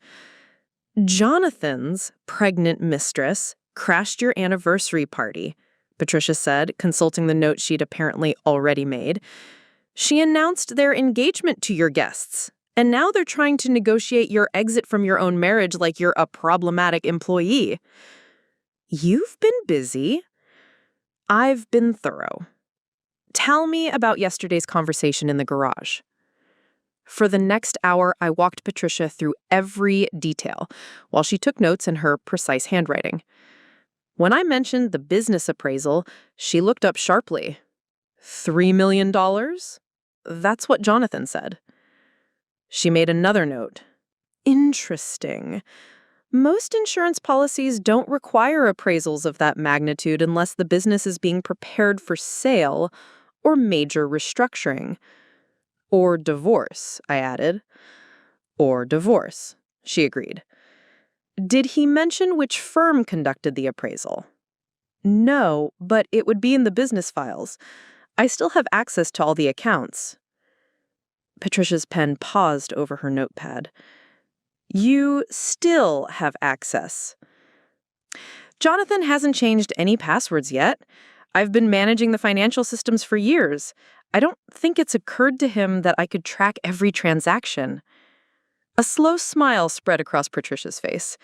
"Jonathan's pregnant mistress crashed your anniversary party," Patricia said, consulting the note she'd apparently already made. "She announced their engagement to your guests, and now they're trying to negotiate your exit from your own marriage like you're a problematic employee." "You've been busy." "I've been thorough. Tell me about yesterday's conversation in the garage." For the next hour, I walked Patricia through every detail, while she took notes in her precise handwriting. When I mentioned the business appraisal, she looked up sharply. $3 million? That's what Jonathan said. She made another note. "Interesting. Most insurance policies don't require appraisals of that magnitude unless the business is being prepared for sale or major restructuring. Or divorce," I added. "Or divorce," she agreed. "Did he mention which firm conducted the appraisal?" "No, but it would be in the business files. I still have access to all the accounts." Patricia's pen paused over her notepad. "You still have access?" "Jonathan hasn't changed any passwords yet. I've been managing the financial systems for years. I don't think it's occurred to him that I could track every transaction." A slow smile spread across Patricia's face.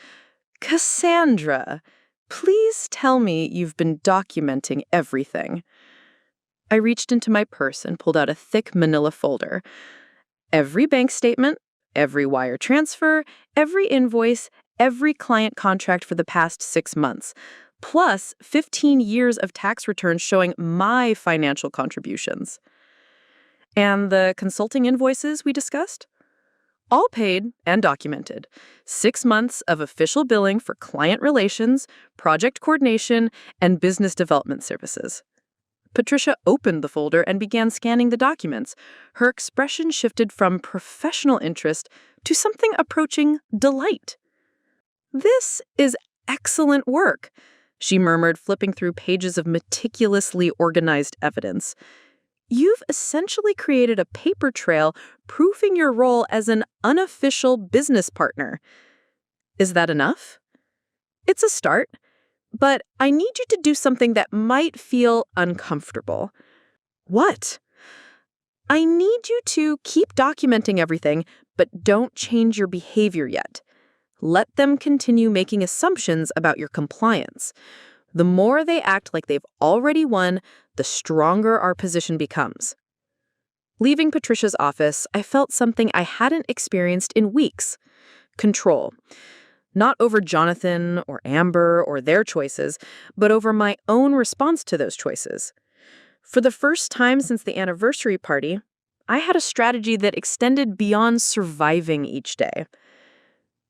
"Cassandra, please tell me you've been documenting everything." I reached into my purse and pulled out a thick manila folder. Every bank statement, every wire transfer, every invoice, every client contract for the past 6 months, plus 15 years of tax returns showing my financial contributions. "And the consulting invoices we discussed?" "All paid and documented. 6 months of official billing for client relations, project coordination, and business development services." Patricia opened the folder and began scanning the documents. Her expression shifted from professional interest to something approaching delight. "This is excellent work," she murmured, flipping through pages of meticulously organized evidence. "You've essentially created a paper trail proving your role as an unofficial business partner. Is that enough? It's a start, but I need you to do something that might feel uncomfortable." "What?" "I need you to keep documenting everything, but don't change your behavior yet. Let them continue making assumptions about your compliance. The more they act like they've already won, the stronger our position becomes." Leaving Patricia's office, I felt something I hadn't experienced in weeks: control. Not over Jonathan or Amber or their choices, but over my own response to those choices. For the first time since the anniversary party, I had a strategy that extended beyond surviving each day.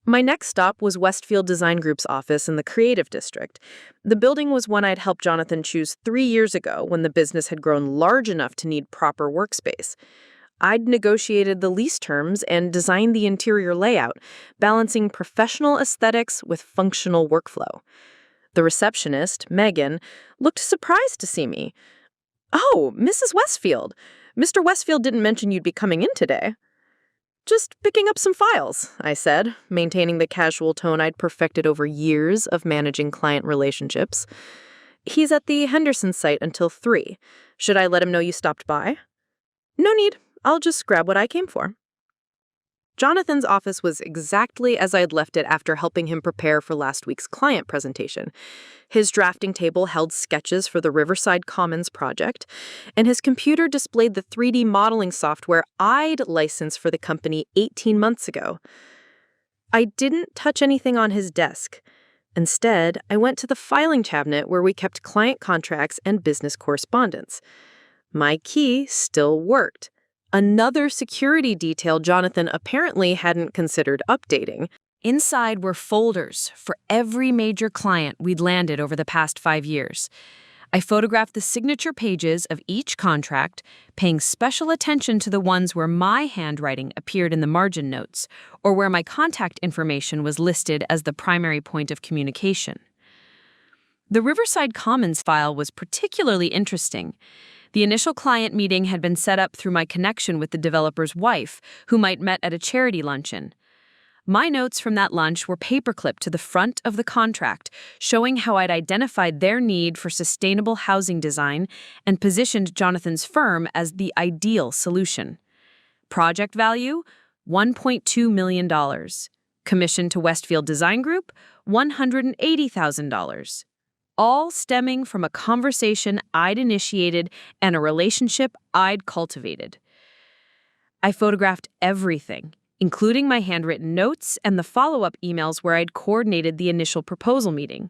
My next stop was Westfield Design Group's office in the Creative District. The building was one I'd helped Jonathan choose 3 years ago when the business had grown large enough to need proper workspace. I'd negotiated the lease terms and designed the interior layout, balancing professional aesthetics with functional workflow. The receptionist, Megan, looked surprised to see me. "Oh, Mrs. Westfield. Mr. Westfield didn't mention you'd be coming in today." "Just picking up some files," I said, maintaining the casual tone I'd perfected over years of managing client relationships. "He's at the Henderson site until 3. Should I let him know you stopped by?" "No need. I'll just grab what I came for." Jonathan's office was exactly as I'd left it after helping him prepare for last week's client presentation. His drafting table held sketches for the Riverside Commons project, and his computer displayed the 3D modeling software I'd licensed for the company 18 months ago. I didn't touch anything on his desk. Instead, I went to the filing cabinet where we kept client contracts and business correspondence. My key still worked. Another security detail Jonathan apparently hadn't considered updating. Inside were folders for every major client we'd landed over the past 5 years. I photographed the signature pages of each contract, paying special attention to the ones where my handwriting appeared in the margin notes, or where my contact information was listed as the primary point of communication. The Riverside Commons file was particularly interesting. The initial client meeting had been set up through my connection with the developer's wife, whom I'd met at a charity luncheon. My notes from that lunch were paperclipped to the front of the contract, showing how I'd identified their need for sustainable housing design and positioned Jonathan's firm as the ideal solution. Project value, $1.2 million. Commission to Westfield Design Group, $180,000. All stemming from a conversation I'd initiated and a relationship I'd cultivated. I photographed everything, including my handwritten notes and the follow-up emails where I'd coordinated the initial proposal meeting.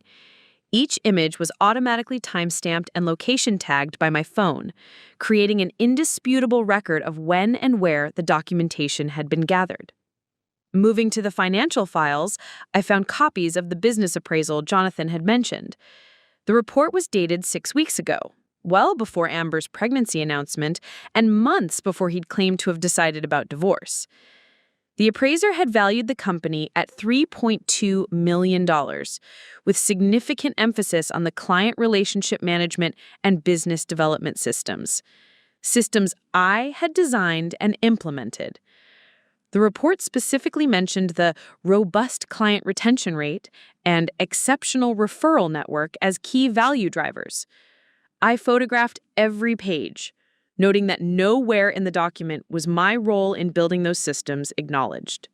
Each image was automatically time-stamped and location tagged by my phone, creating an indisputable record of when and where the documentation had been gathered. Moving to the financial files, I found copies of the business appraisal Jonathan had mentioned. The report was dated 6 weeks ago, well before Amber's pregnancy announcement and months before he'd claimed to have decided about divorce. The appraiser had valued the company at $3.2 million, with significant emphasis on the client relationship management and business development systems I had designed and implemented. The report specifically mentioned the robust client retention rate and exceptional referral network as key value drivers. I photographed every page, noting that nowhere in the document was my role in building those systems acknowledged.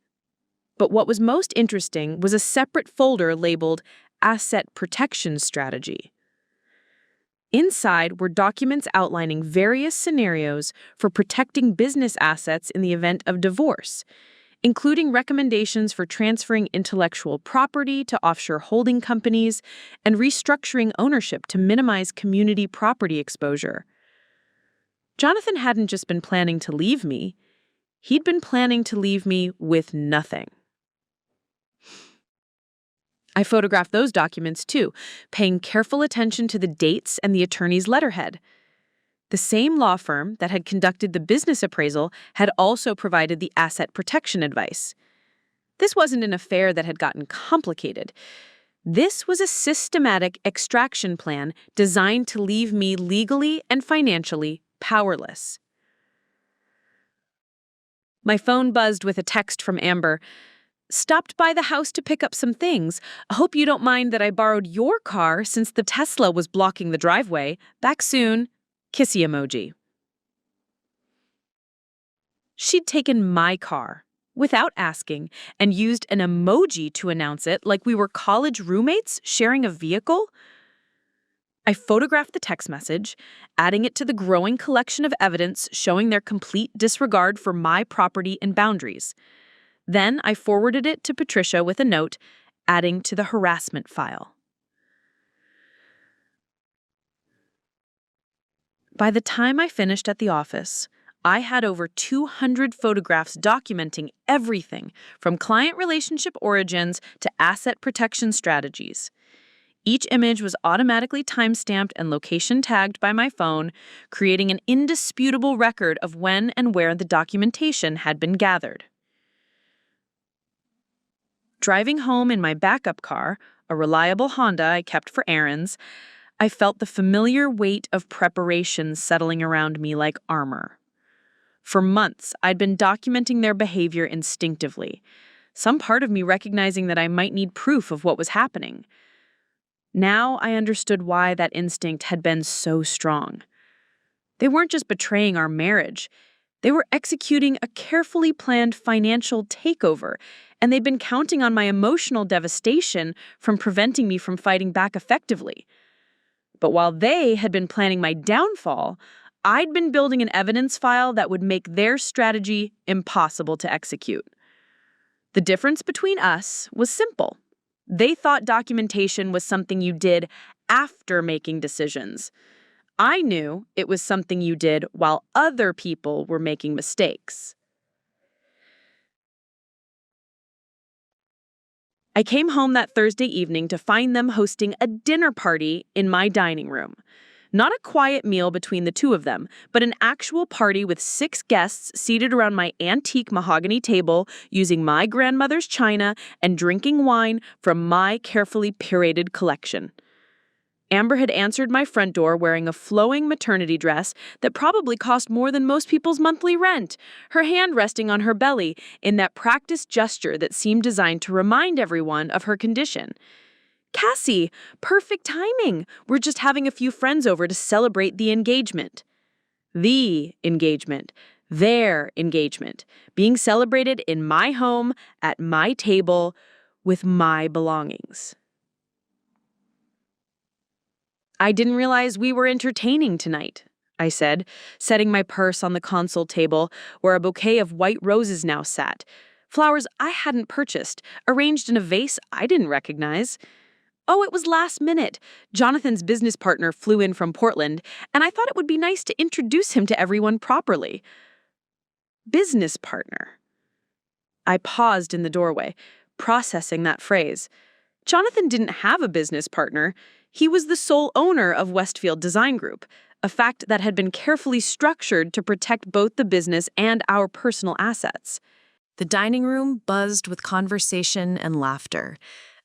But what was most interesting was a separate folder labeled Asset Protection Strategy. Inside were documents outlining various scenarios for protecting business assets in the event of divorce, including recommendations for transferring intellectual property to offshore holding companies and restructuring ownership to minimize community property exposure. Jonathan hadn't just been planning to leave me, he'd been planning to leave me with nothing. I photographed those documents too, paying careful attention to the dates and the attorney's letterhead. The same law firm that had conducted the business appraisal had also provided the asset protection advice. This wasn't an affair that had gotten complicated. This was a systematic extraction plan designed to leave me legally and financially powerless. My phone buzzed with a text from Amber. "Stopped by the house to pick up some things. Hope you don't mind that I borrowed your car since the Tesla was blocking the driveway. Back soon." Kissy emoji. She'd taken my car, without asking, and used an emoji to announce it like we were college roommates sharing a vehicle. I photographed the text message, adding it to the growing collection of evidence showing their complete disregard for my property and boundaries. Then I forwarded it to Patricia with a note, adding to the harassment file. By the time I finished at the office, I had over 200 photographs documenting everything from client relationship origins to asset protection strategies. Each image was automatically timestamped and location tagged by my phone, creating an indisputable record of when and where the documentation had been gathered. Driving home in my backup car, a reliable Honda I kept for errands, I felt the familiar weight of preparation settling around me like armor. For months, I'd been documenting their behavior instinctively, some part of me recognizing that I might need proof of what was happening. Now I understood why that instinct had been so strong. They weren't just betraying our marriage. They were executing a carefully planned financial takeover, and they'd been counting on my emotional devastation from preventing me from fighting back effectively. But while they had been planning my downfall, I'd been building an evidence file that would make their strategy impossible to execute. The difference between us was simple. They thought documentation was something you did after making decisions. I knew it was something you did while other people were making mistakes. I came home that Thursday evening to find them hosting a dinner party in my dining room. Not a quiet meal between the two of them, but an actual party with 6 guests seated around my antique mahogany table, using my grandmother's china and drinking wine from my carefully curated collection. Amber had answered my front door wearing a flowing maternity dress that probably cost more than most people's monthly rent, her hand resting on her belly in that practiced gesture that seemed designed to remind everyone of her condition. "Cassie, perfect timing. We're just having a few friends over to celebrate the engagement." The engagement. Their engagement. Being celebrated in my home, at my table, with my belongings. "I didn't realize we were entertaining tonight," I said, setting my purse on the console table where a bouquet of white roses now sat. Flowers I hadn't purchased, arranged in a vase I didn't recognize. "Oh, it was last minute. Jonathan's business partner flew in from Portland, and I thought it would be nice to introduce him to everyone properly." Business partner. I paused in the doorway, processing that phrase. Jonathan didn't have a business partner. He was the sole owner of Westfield Design Group, a fact that had been carefully structured to protect both the business and our personal assets. The dining room buzzed with conversation and laughter.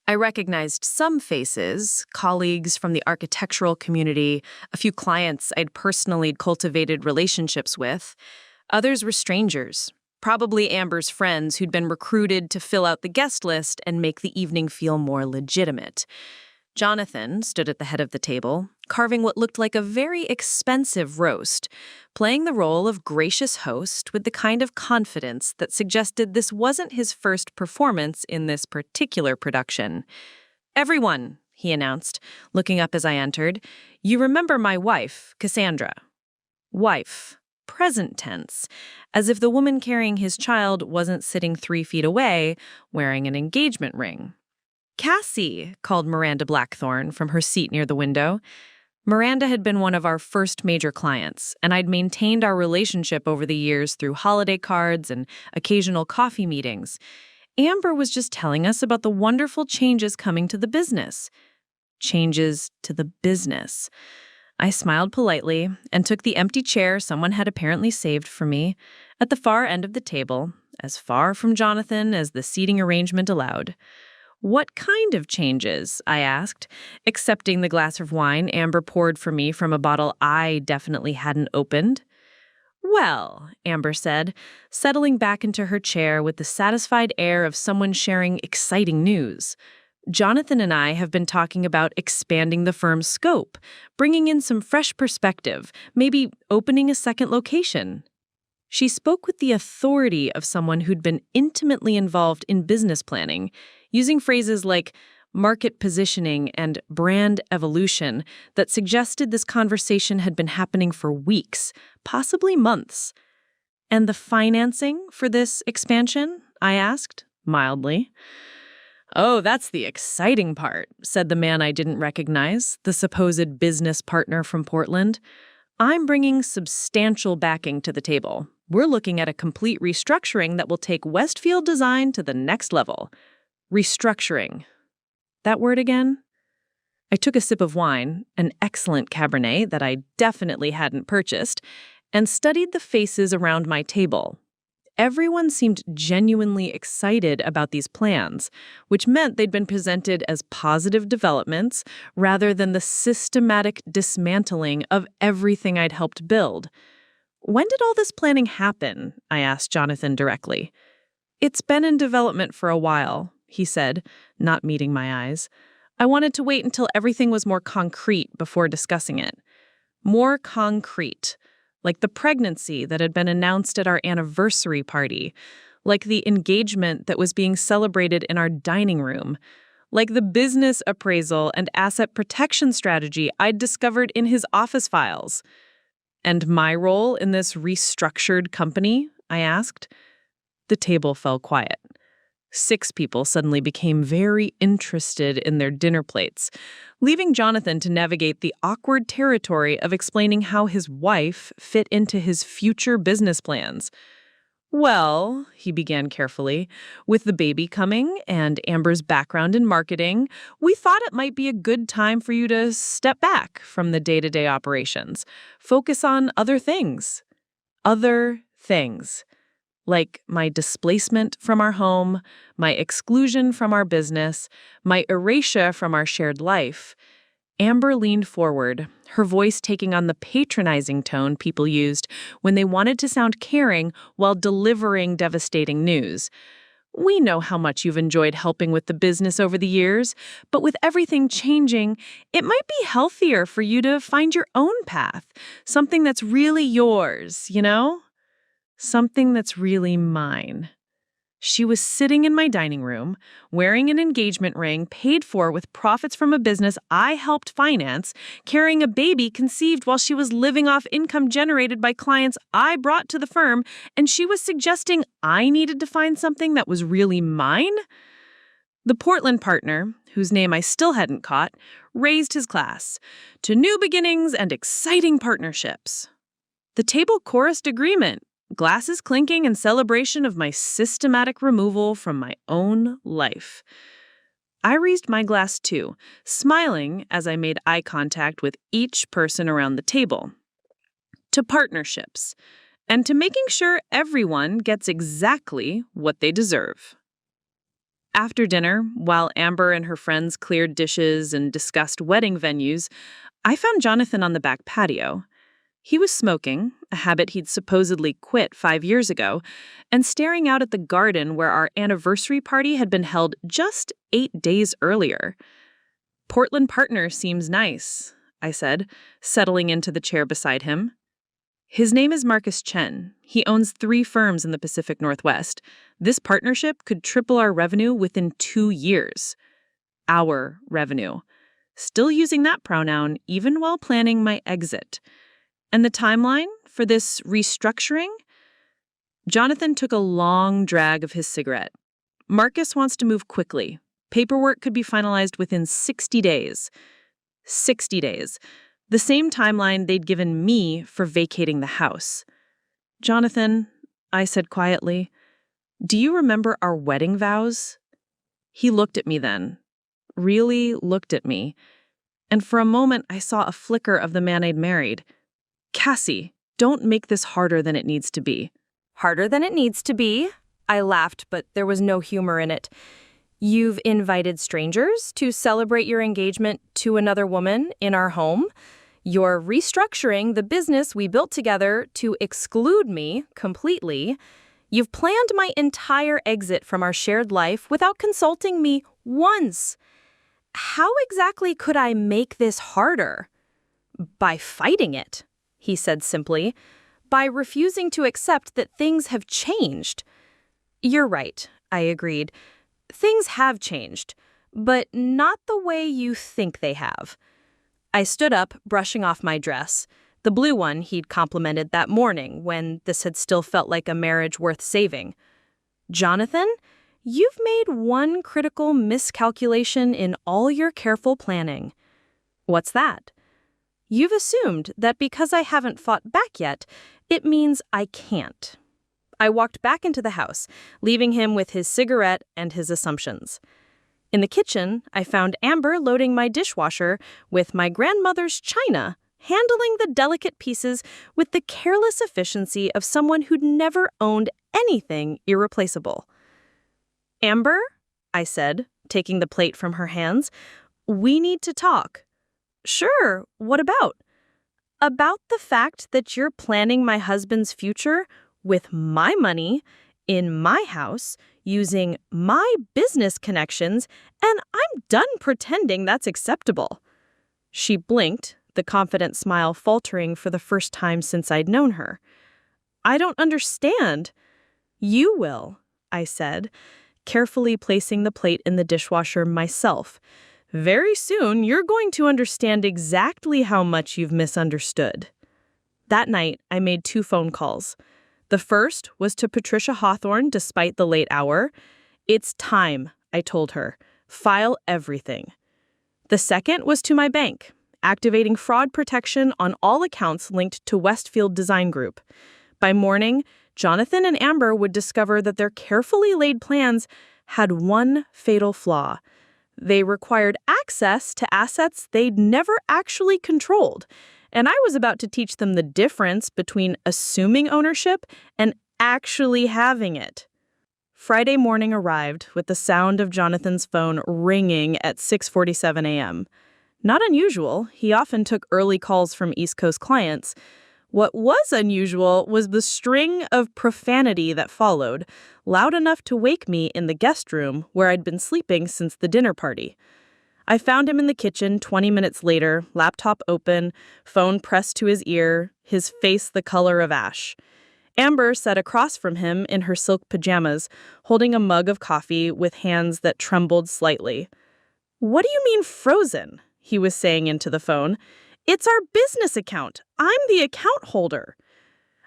I recognized some faces, colleagues from the architectural community, a few clients I'd personally cultivated relationships with. Others were strangers, probably Amber's friends who'd been recruited to fill out the guest list and make the evening feel more legitimate. Jonathan stood at the head of the table, carving what looked like a very expensive roast, playing the role of gracious host with the kind of confidence that suggested this wasn't his first performance in this particular production. "Everyone," he announced, looking up as I entered, "you remember my wife, Cassandra." Wife. Present tense, as if the woman carrying his child wasn't sitting 3 feet away, wearing an engagement ring. "Cassie," called Miranda Blackthorne from her seat near the window. Miranda had been one of our first major clients, and I'd maintained our relationship over the years through holiday cards and occasional coffee meetings. Amber was just telling us about the wonderful changes coming to the business. Changes to the business. I smiled politely and took the empty chair someone had apparently saved for me at the far end of the table, as far from Jonathan as the seating arrangement allowed. "What kind of changes?" I asked, accepting the glass of wine Amber poured for me from a bottle I definitely hadn't opened. "Well," Amber said, settling back into her chair with the satisfied air of someone sharing exciting news. "Jonathan and I have been talking about expanding the firm's scope, bringing in some fresh perspective, maybe opening a second location." She spoke with the authority of someone who'd been intimately involved in business planning, using phrases like market positioning and brand evolution that suggested this conversation had been happening for weeks, possibly months. "And the financing for this expansion?" I asked, mildly. "Oh, that's the exciting part," said the man I didn't recognize, the supposed business partner from Portland. "I'm bringing substantial backing to the table. We're looking at a complete restructuring that will take Westfield design to the next level." Restructuring. That word again? I took a sip of wine, an excellent Cabernet that I definitely hadn't purchased, and studied the faces around my table. Everyone seemed genuinely excited about these plans, which meant they'd been presented as positive developments rather than the systematic dismantling of everything I'd helped build. "When did all this planning happen?" I asked Jonathan directly. "It's been in development for a while," he said, not meeting my eyes. "I wanted to wait until everything was more concrete before discussing it." More concrete. Like the pregnancy that had been announced at our anniversary party, like the engagement that was being celebrated in our dining room, like the business appraisal and asset protection strategy I'd discovered in his office files. "And my role in this restructured company?" I asked. The table fell quiet. 6 people suddenly became very interested in their dinner plates, leaving Jonathan to navigate the awkward territory of explaining how his wife fit into his future business plans. "Well," he began carefully, "with the baby coming and Amber's background in marketing, we thought it might be a good time for you to step back from the day-to-day operations, focus on other things." Other things. Like my displacement from our home, my exclusion from our business, my erasure from our shared life. Amber leaned forward, her voice taking on the patronizing tone people used when they wanted to sound caring while delivering devastating news. "We know how much you've enjoyed helping with the business over the years, but with everything changing, it might be healthier for you to find your own path, something that's really yours, you know? Something that's really mine." She was sitting in my dining room, wearing an engagement ring paid for with profits from a business I helped finance, carrying a baby conceived while she was living off income generated by clients I brought to the firm, and she was suggesting I needed to find something that was really mine? The Portland partner, whose name I still hadn't caught, raised his glass. "To new beginnings and exciting partnerships." The table chorused agreement, glasses clinking in celebration of my systematic removal from my own life. I raised my glass too, smiling as I made eye contact with each person around the table. To partnerships, and to making sure everyone gets exactly what they deserve. After dinner, while Amber and her friends cleared dishes and discussed wedding venues, I found Jonathan on the back patio. He was smoking, a habit he'd supposedly quit 5 years ago, and staring out at the garden where our anniversary party had been held just 8 days earlier. "Portland partner seems nice," I said, settling into the chair beside him. "His name is Marcus Chen. He owns 3 firms in the Pacific Northwest. This partnership could triple our revenue within 2 years. Our revenue. Still using that pronoun even while planning my exit. And the timeline for this restructuring?" Jonathan took a long drag of his cigarette. "Marcus wants to move quickly. Paperwork could be finalized within 60 days. 60 days. The same timeline they'd given me for vacating the house." "Jonathan," I said quietly, "do you remember our wedding vows?" He looked at me then. Really looked at me. and for a moment I saw a flicker of the man I'd married. Cassie, don't make this harder than it needs to be. Harder than it needs to be? I laughed, but there was no humor in it. You've invited strangers to celebrate your engagement to another woman in our home. You're restructuring the business we built together to exclude me completely. You've planned my entire exit from our shared life without consulting me once. How exactly could I make this harder? By fighting it, he said simply. By refusing to accept that things have changed. You're right, I agreed. Things have changed, but not the way you think they have. I stood up, brushing off my dress, the blue one he'd complimented that morning when this had still felt like a marriage worth saving. Jonathan, you've made one critical miscalculation in all your careful planning. What's that? You've assumed that because I haven't fought back yet, it means I can't. I walked back into the house, leaving him with his cigarette and his assumptions. In the kitchen, I found Amber loading my dishwasher with my grandmother's china, handling the delicate pieces with the careless efficiency of someone who'd never owned anything irreplaceable. Amber, I said, taking the plate from her hands, we need to talk. Sure, what about? About the fact that you're planning my husband's future with my money, in my house, using my business connections, and I'm done pretending that's acceptable. She blinked, the confident smile faltering for the first time since I'd known her. I don't understand. You will, I said, carefully placing the plate in the dishwasher myself. Very soon, you're going to understand exactly how much you've misunderstood. That night, I made 2 phone calls. The first was to Patricia Hawthorne despite the late hour. It's time, I told her. File everything. The second was to my bank, activating fraud protection on all accounts linked to Westfield Design Group. By morning, Jonathan and Amber would discover that their carefully laid plans had one fatal flaw. They required access to assets they'd never actually controlled, and I was about to teach them the difference between assuming ownership and actually having it. Friday morning arrived with the sound of Jonathan's phone ringing at 6:47 a.m. Not unusual, he often took early calls from East Coast clients. What was unusual was the string of profanity that followed, loud enough to wake me in the guest room where I'd been sleeping since the dinner party. I found him in the kitchen 20 minutes later, laptop open, phone pressed to his ear, his face the color of ash. Amber sat across from him in her silk pajamas, holding a mug of coffee with hands that trembled slightly. "What do you mean frozen?" he was saying into the phone. "It's our business account. I'm the account holder."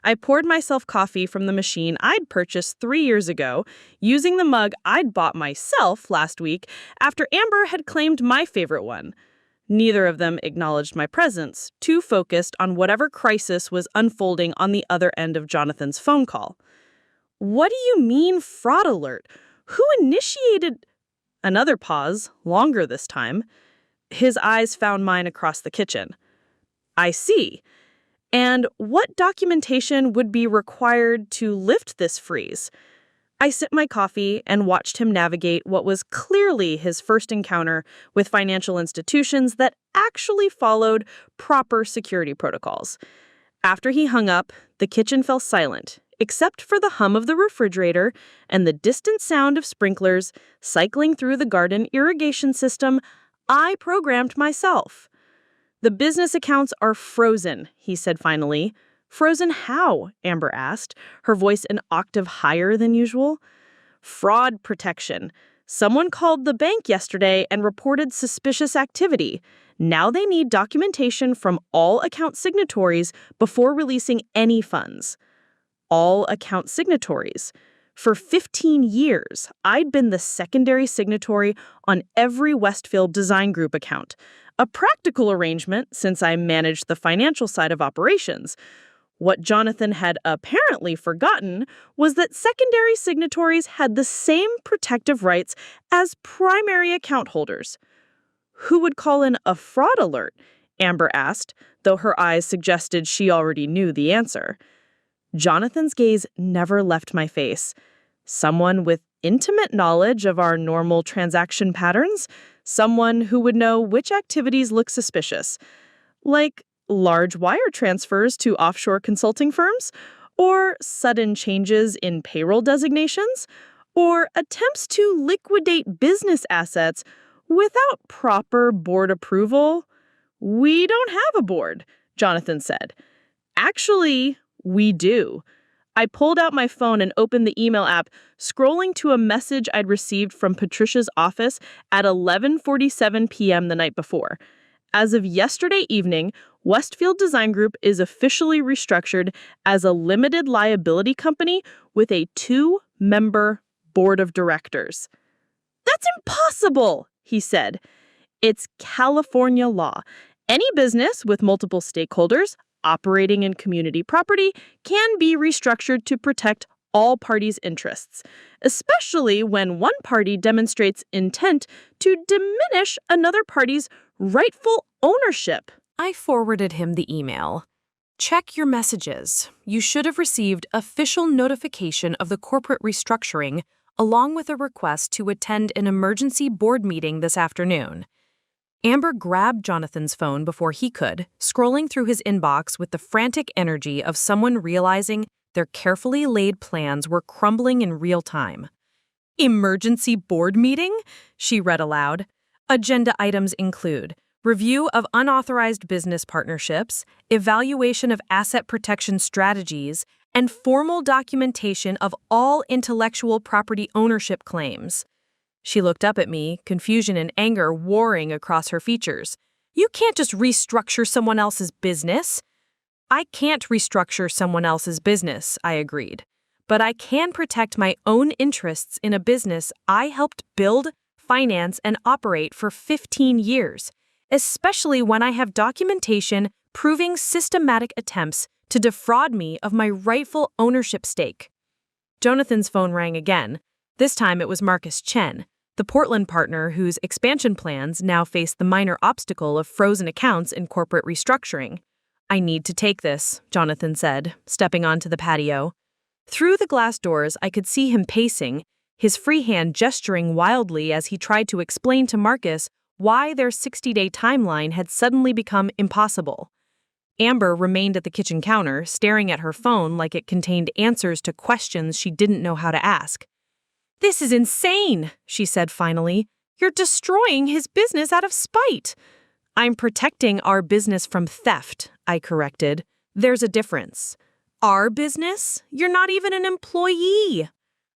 I poured myself coffee from the machine I'd purchased 3 years ago, using the mug I'd bought myself last week after Amber had claimed my favorite one. Neither of them acknowledged my presence, too focused on whatever crisis was unfolding on the other end of Jonathan's phone call. "What do you mean, fraud alert? Who initiated—" Another pause, longer this time. His eyes found mine across the kitchen. "I see. And what documentation would be required to lift this freeze?" I sipped my coffee and watched him navigate what was clearly his first encounter with financial institutions that actually followed proper security protocols. After he hung up, the kitchen fell silent, except for the hum of the refrigerator and the distant sound of sprinklers cycling through the garden irrigation system I programmed myself. "The business accounts are frozen," he said finally. "Frozen how?" Amber asked, her voice an octave higher than usual. "Fraud protection. Someone called the bank yesterday and reported suspicious activity. Now they need documentation from all account signatories before releasing any funds." All account signatories. For 15 years, I'd been the secondary signatory on every Westfield Design Group account, a practical arrangement since I managed the financial side of operations. What Jonathan had apparently forgotten was that secondary signatories had the same protective rights as primary account holders. Who would call in a fraud alert? Amber asked, though her eyes suggested she already knew the answer. Jonathan's gaze never left my face. Someone with intimate knowledge of our normal transaction patterns, someone who would know which activities look suspicious, like large wire transfers to offshore consulting firms, or sudden changes in payroll designations, or attempts to liquidate business assets without proper board approval. "We don't have a board," Jonathan said. "Actually, we do." I pulled out my phone and opened the email app, scrolling to a message I'd received from Patricia's office at 11:47 p.m. the night before. As of yesterday evening, Westfield Design Group is officially restructured as a limited liability company with a 2-member board of directors. "That's impossible," he said. "It's California law. Any business with multiple stakeholders operating in community property can be restructured to protect all parties' interests, especially when one party demonstrates intent to diminish another party's rightful ownership." I forwarded him the email. Check your messages. You should have received official notification of the corporate restructuring, along with a request to attend an emergency board meeting this afternoon. Amber grabbed Jonathan's phone before he could, scrolling through his inbox with the frantic energy of someone realizing their carefully laid plans were crumbling in real time. "Emergency board meeting?" she read aloud. "Agenda items include review of unauthorized business partnerships, evaluation of asset protection strategies, and formal documentation of all intellectual property ownership claims." She looked up at me, confusion and anger warring across her features. "You can't just restructure someone else's business." "I can't restructure someone else's business," I agreed. "But I can protect my own interests in a business I helped build, finance, and operate for 15 years, especially when I have documentation proving systematic attempts to defraud me of my rightful ownership stake." Jonathan's phone rang again. This time it was Marcus Chen, the Portland partner whose expansion plans now faced the minor obstacle of frozen accounts in corporate restructuring. "I need to take this," Jonathan said, stepping onto the patio. Through the glass doors, I could see him pacing, his free hand gesturing wildly as he tried to explain to Marcus why their 60-day timeline had suddenly become impossible. Amber remained at the kitchen counter, staring at her phone like it contained answers to questions she didn't know how to ask. "This is insane," she said finally. "You're destroying his business out of spite." "I'm protecting our business from theft," I corrected. "There's a difference." "Our business? You're not even an employee."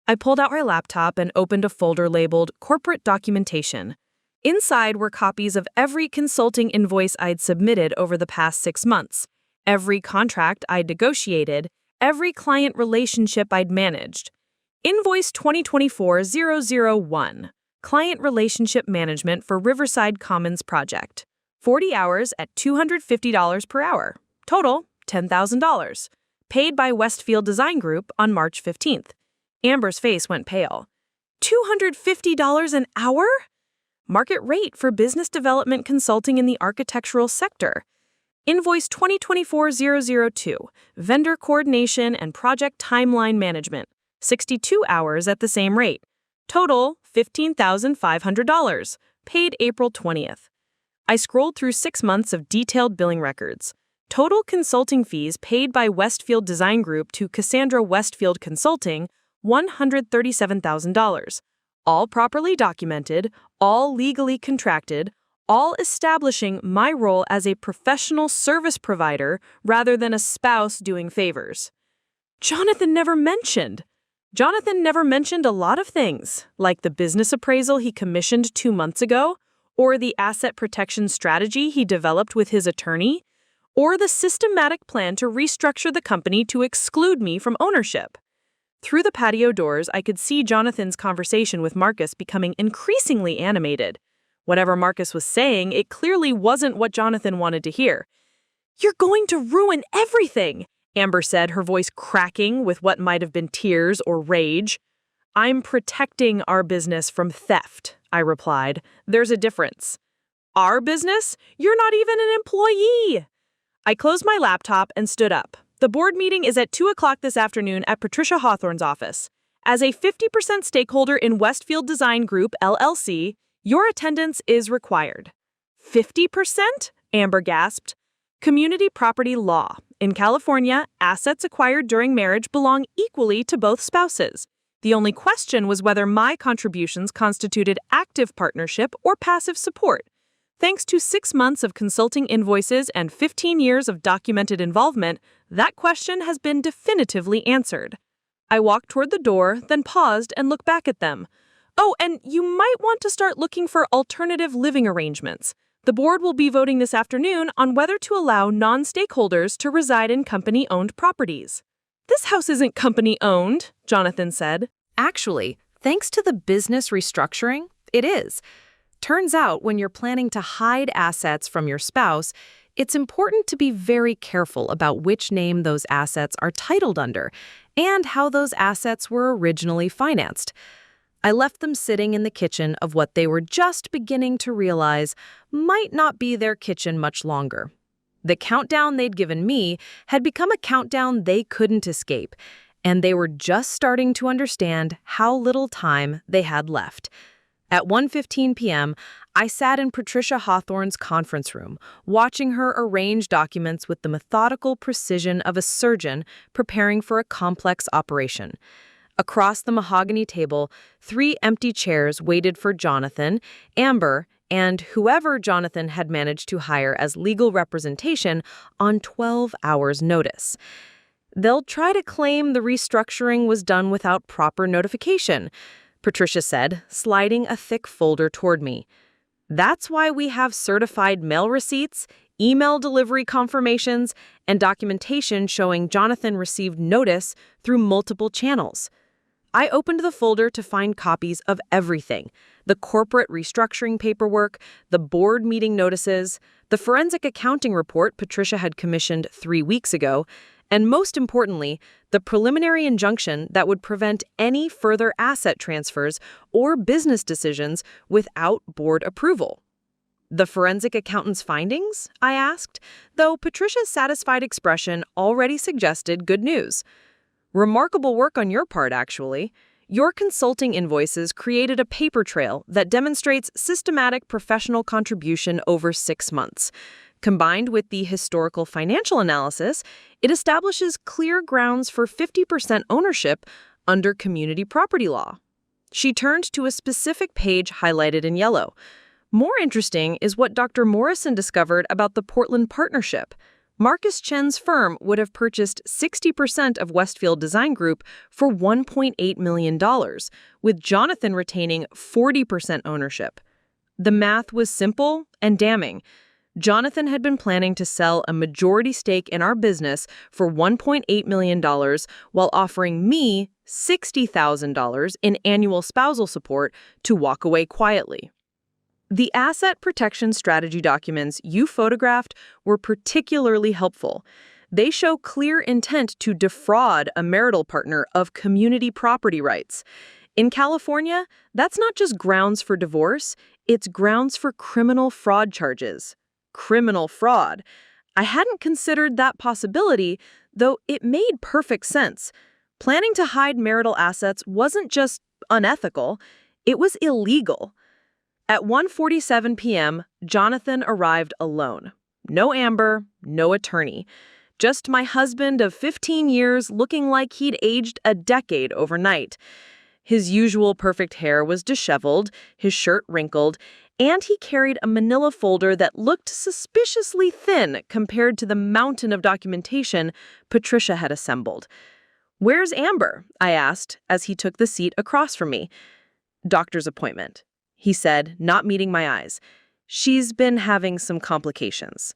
I pulled out my laptop and opened a folder labeled Corporate Documentation. Inside were copies of every consulting invoice I'd submitted over the past 6 months, every contract I'd negotiated, every client relationship I'd managed. Invoice 2024-001, Client Relationship Management for Riverside Commons Project. 40 hours at $250 per hour. Total, $10,000. Paid by Westfield Design Group on March 15th. Amber's face went pale. $250 an hour? Market rate for business development consulting in the architectural sector. Invoice 2024-002, Vendor Coordination and Project Timeline Management. 62 hours at the same rate. Total, $15,500. Paid April 20th. I scrolled through 6 months of detailed billing records. Total consulting fees paid by Westfield Design Group to Cassandra Westfield Consulting, $137,000. All properly documented, all legally contracted, all establishing my role as a professional service provider rather than a spouse doing favors. Jonathan never mentioned a lot of things, like the business appraisal he commissioned 2 months ago, or the asset protection strategy he developed with his attorney, or the systematic plan to restructure the company to exclude me from ownership. Through the patio doors, I could see Jonathan's conversation with Marcus becoming increasingly animated. Whatever Marcus was saying, it clearly wasn't what Jonathan wanted to hear. "You're going to ruin everything," Amber said, her voice cracking with what might have been tears or rage. "I'm protecting our business from theft," I replied. "There's a difference." Our business? You're not even an employee. I closed my laptop and stood up. The board meeting is at 2 o'clock this afternoon at Patricia Hawthorne's office. As a 50% stakeholder in Westfield Design Group, LLC, your attendance is required. 50%? Amber gasped. Community property law. In California, assets acquired during marriage belong equally to both spouses. The only question was whether my contributions constituted active partnership or passive support. Thanks to 6 months of consulting invoices and 15 years of documented involvement, that question has been definitively answered. I walked toward the door, then paused and looked back at them. Oh, and you might want to start looking for alternative living arrangements. The board will be voting this afternoon on whether to allow non-stakeholders to reside in company-owned properties. This house isn't company-owned, Jonathan said. Actually, thanks to the business restructuring, it is. Turns out when you're planning to hide assets from your spouse, it's important to be very careful about which name those assets are titled under and how those assets were originally financed. I left them sitting in the kitchen of what they were just beginning to realize might not be their kitchen much longer. The countdown they'd given me had become a countdown they couldn't escape, and they were just starting to understand how little time they had left. At 1:15 p.m., I sat in Patricia Hawthorne's conference room, watching her arrange documents with the methodical precision of a surgeon preparing for a complex operation. Across the mahogany table, 3 empty chairs waited for Jonathan, Amber, and whoever Jonathan had managed to hire as legal representation on 12 hours' notice. They'll try to claim the restructuring was done without proper notification, Patricia said, sliding a thick folder toward me. That's why we have certified mail receipts, email delivery confirmations, and documentation showing Jonathan received notice through multiple channels. I opened the folder to find copies of everything: the corporate restructuring paperwork, the board meeting notices, the forensic accounting report Patricia had commissioned 3 weeks ago, and most importantly, the preliminary injunction that would prevent any further asset transfers or business decisions without board approval. The forensic accountant's findings? I asked, though Patricia's satisfied expression already suggested good news. Remarkable work on your part, actually. Your consulting invoices created a paper trail that demonstrates systematic professional contribution over 6 months. Combined with the historical financial analysis, it establishes clear grounds for 50% ownership under community property law. She turned to a specific page highlighted in yellow. More interesting is what Dr. Morrison discovered about the Portland partnership. Marcus Chen's firm would have purchased 60% of Westfield Design Group for $1.8 million, with Jonathan retaining 40% ownership. The math was simple and damning. Jonathan had been planning to sell a majority stake in our business for $1.8 million while offering me $60,000 in annual spousal support to walk away quietly. The asset protection strategy documents you photographed were particularly helpful. They show clear intent to defraud a marital partner of community property rights. In California, that's not just grounds for divorce, it's grounds for criminal fraud charges. Criminal fraud. I hadn't considered that possibility, though it made perfect sense. Planning to hide marital assets wasn't just unethical, it was illegal. At 1:47 p.m., Jonathan arrived alone. No Amber, no attorney. Just my husband of 15 years looking like he'd aged a decade overnight. His usual perfect hair was disheveled, his shirt wrinkled, and he carried a manila folder that looked suspiciously thin compared to the mountain of documentation Patricia had assembled. "Where's Amber?" I asked as he took the seat across from me. "Doctor's appointment," he said, not meeting my eyes. "She's been having some complications."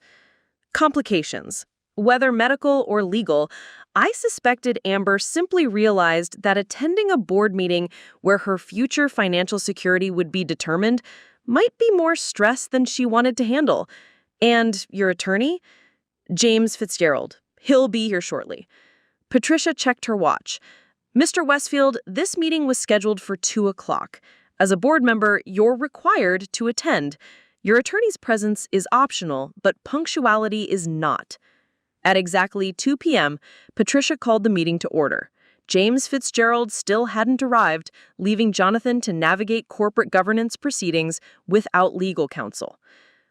Complications. Whether medical or legal, I suspected Amber simply realized that attending a board meeting where her future financial security would be determined might be more stress than she wanted to handle. "And your attorney?" "James Fitzgerald. He'll be here shortly." Patricia checked her watch. "Mr. Westfield, this meeting was scheduled for 2 o'clock. As a board member, you're required to attend. Your attorney's presence is optional, but punctuality is not. At exactly 2 p.m., Patricia called the meeting to order. James Fitzgerald still hadn't arrived, leaving Jonathan to navigate corporate governance proceedings without legal counsel.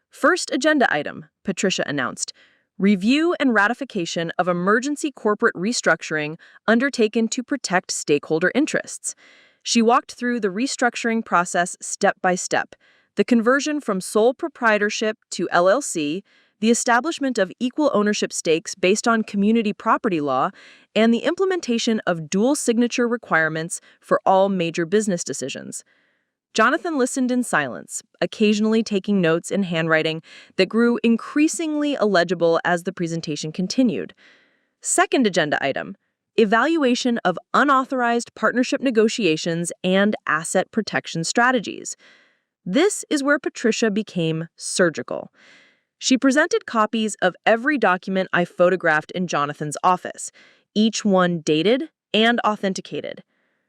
First agenda item, Patricia announced, review and ratification of emergency corporate restructuring undertaken to protect stakeholder interests. She walked through the restructuring process step by step, the conversion from sole proprietorship to LLC, the establishment of equal ownership stakes based on community property law, and the implementation of dual signature requirements for all major business decisions. Jonathan listened in silence, occasionally taking notes in handwriting that grew increasingly illegible as the presentation continued. Second agenda item, evaluation of unauthorized partnership negotiations and asset protection strategies. This is where Patricia became surgical. She presented copies of every document I photographed in Jonathan's office, each one dated and authenticated.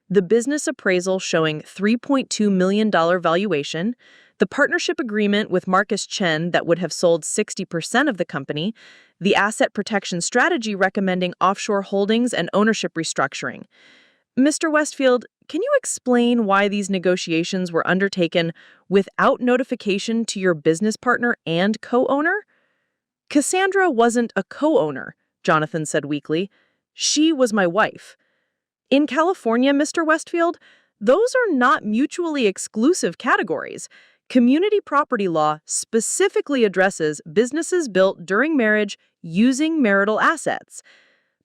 The business appraisal showing $3.2 million valuation, the partnership agreement with Marcus Chen that would have sold 60% of the company, the asset protection strategy recommending offshore holdings and ownership restructuring. Mr. Westfield, can you explain why these negotiations were undertaken without notification to your business partner and co-owner? Cassandra wasn't a co-owner, Jonathan said weakly. She was my wife. In California, Mr. Westfield, those are not mutually exclusive categories. Community property law specifically addresses businesses built during marriage using marital assets.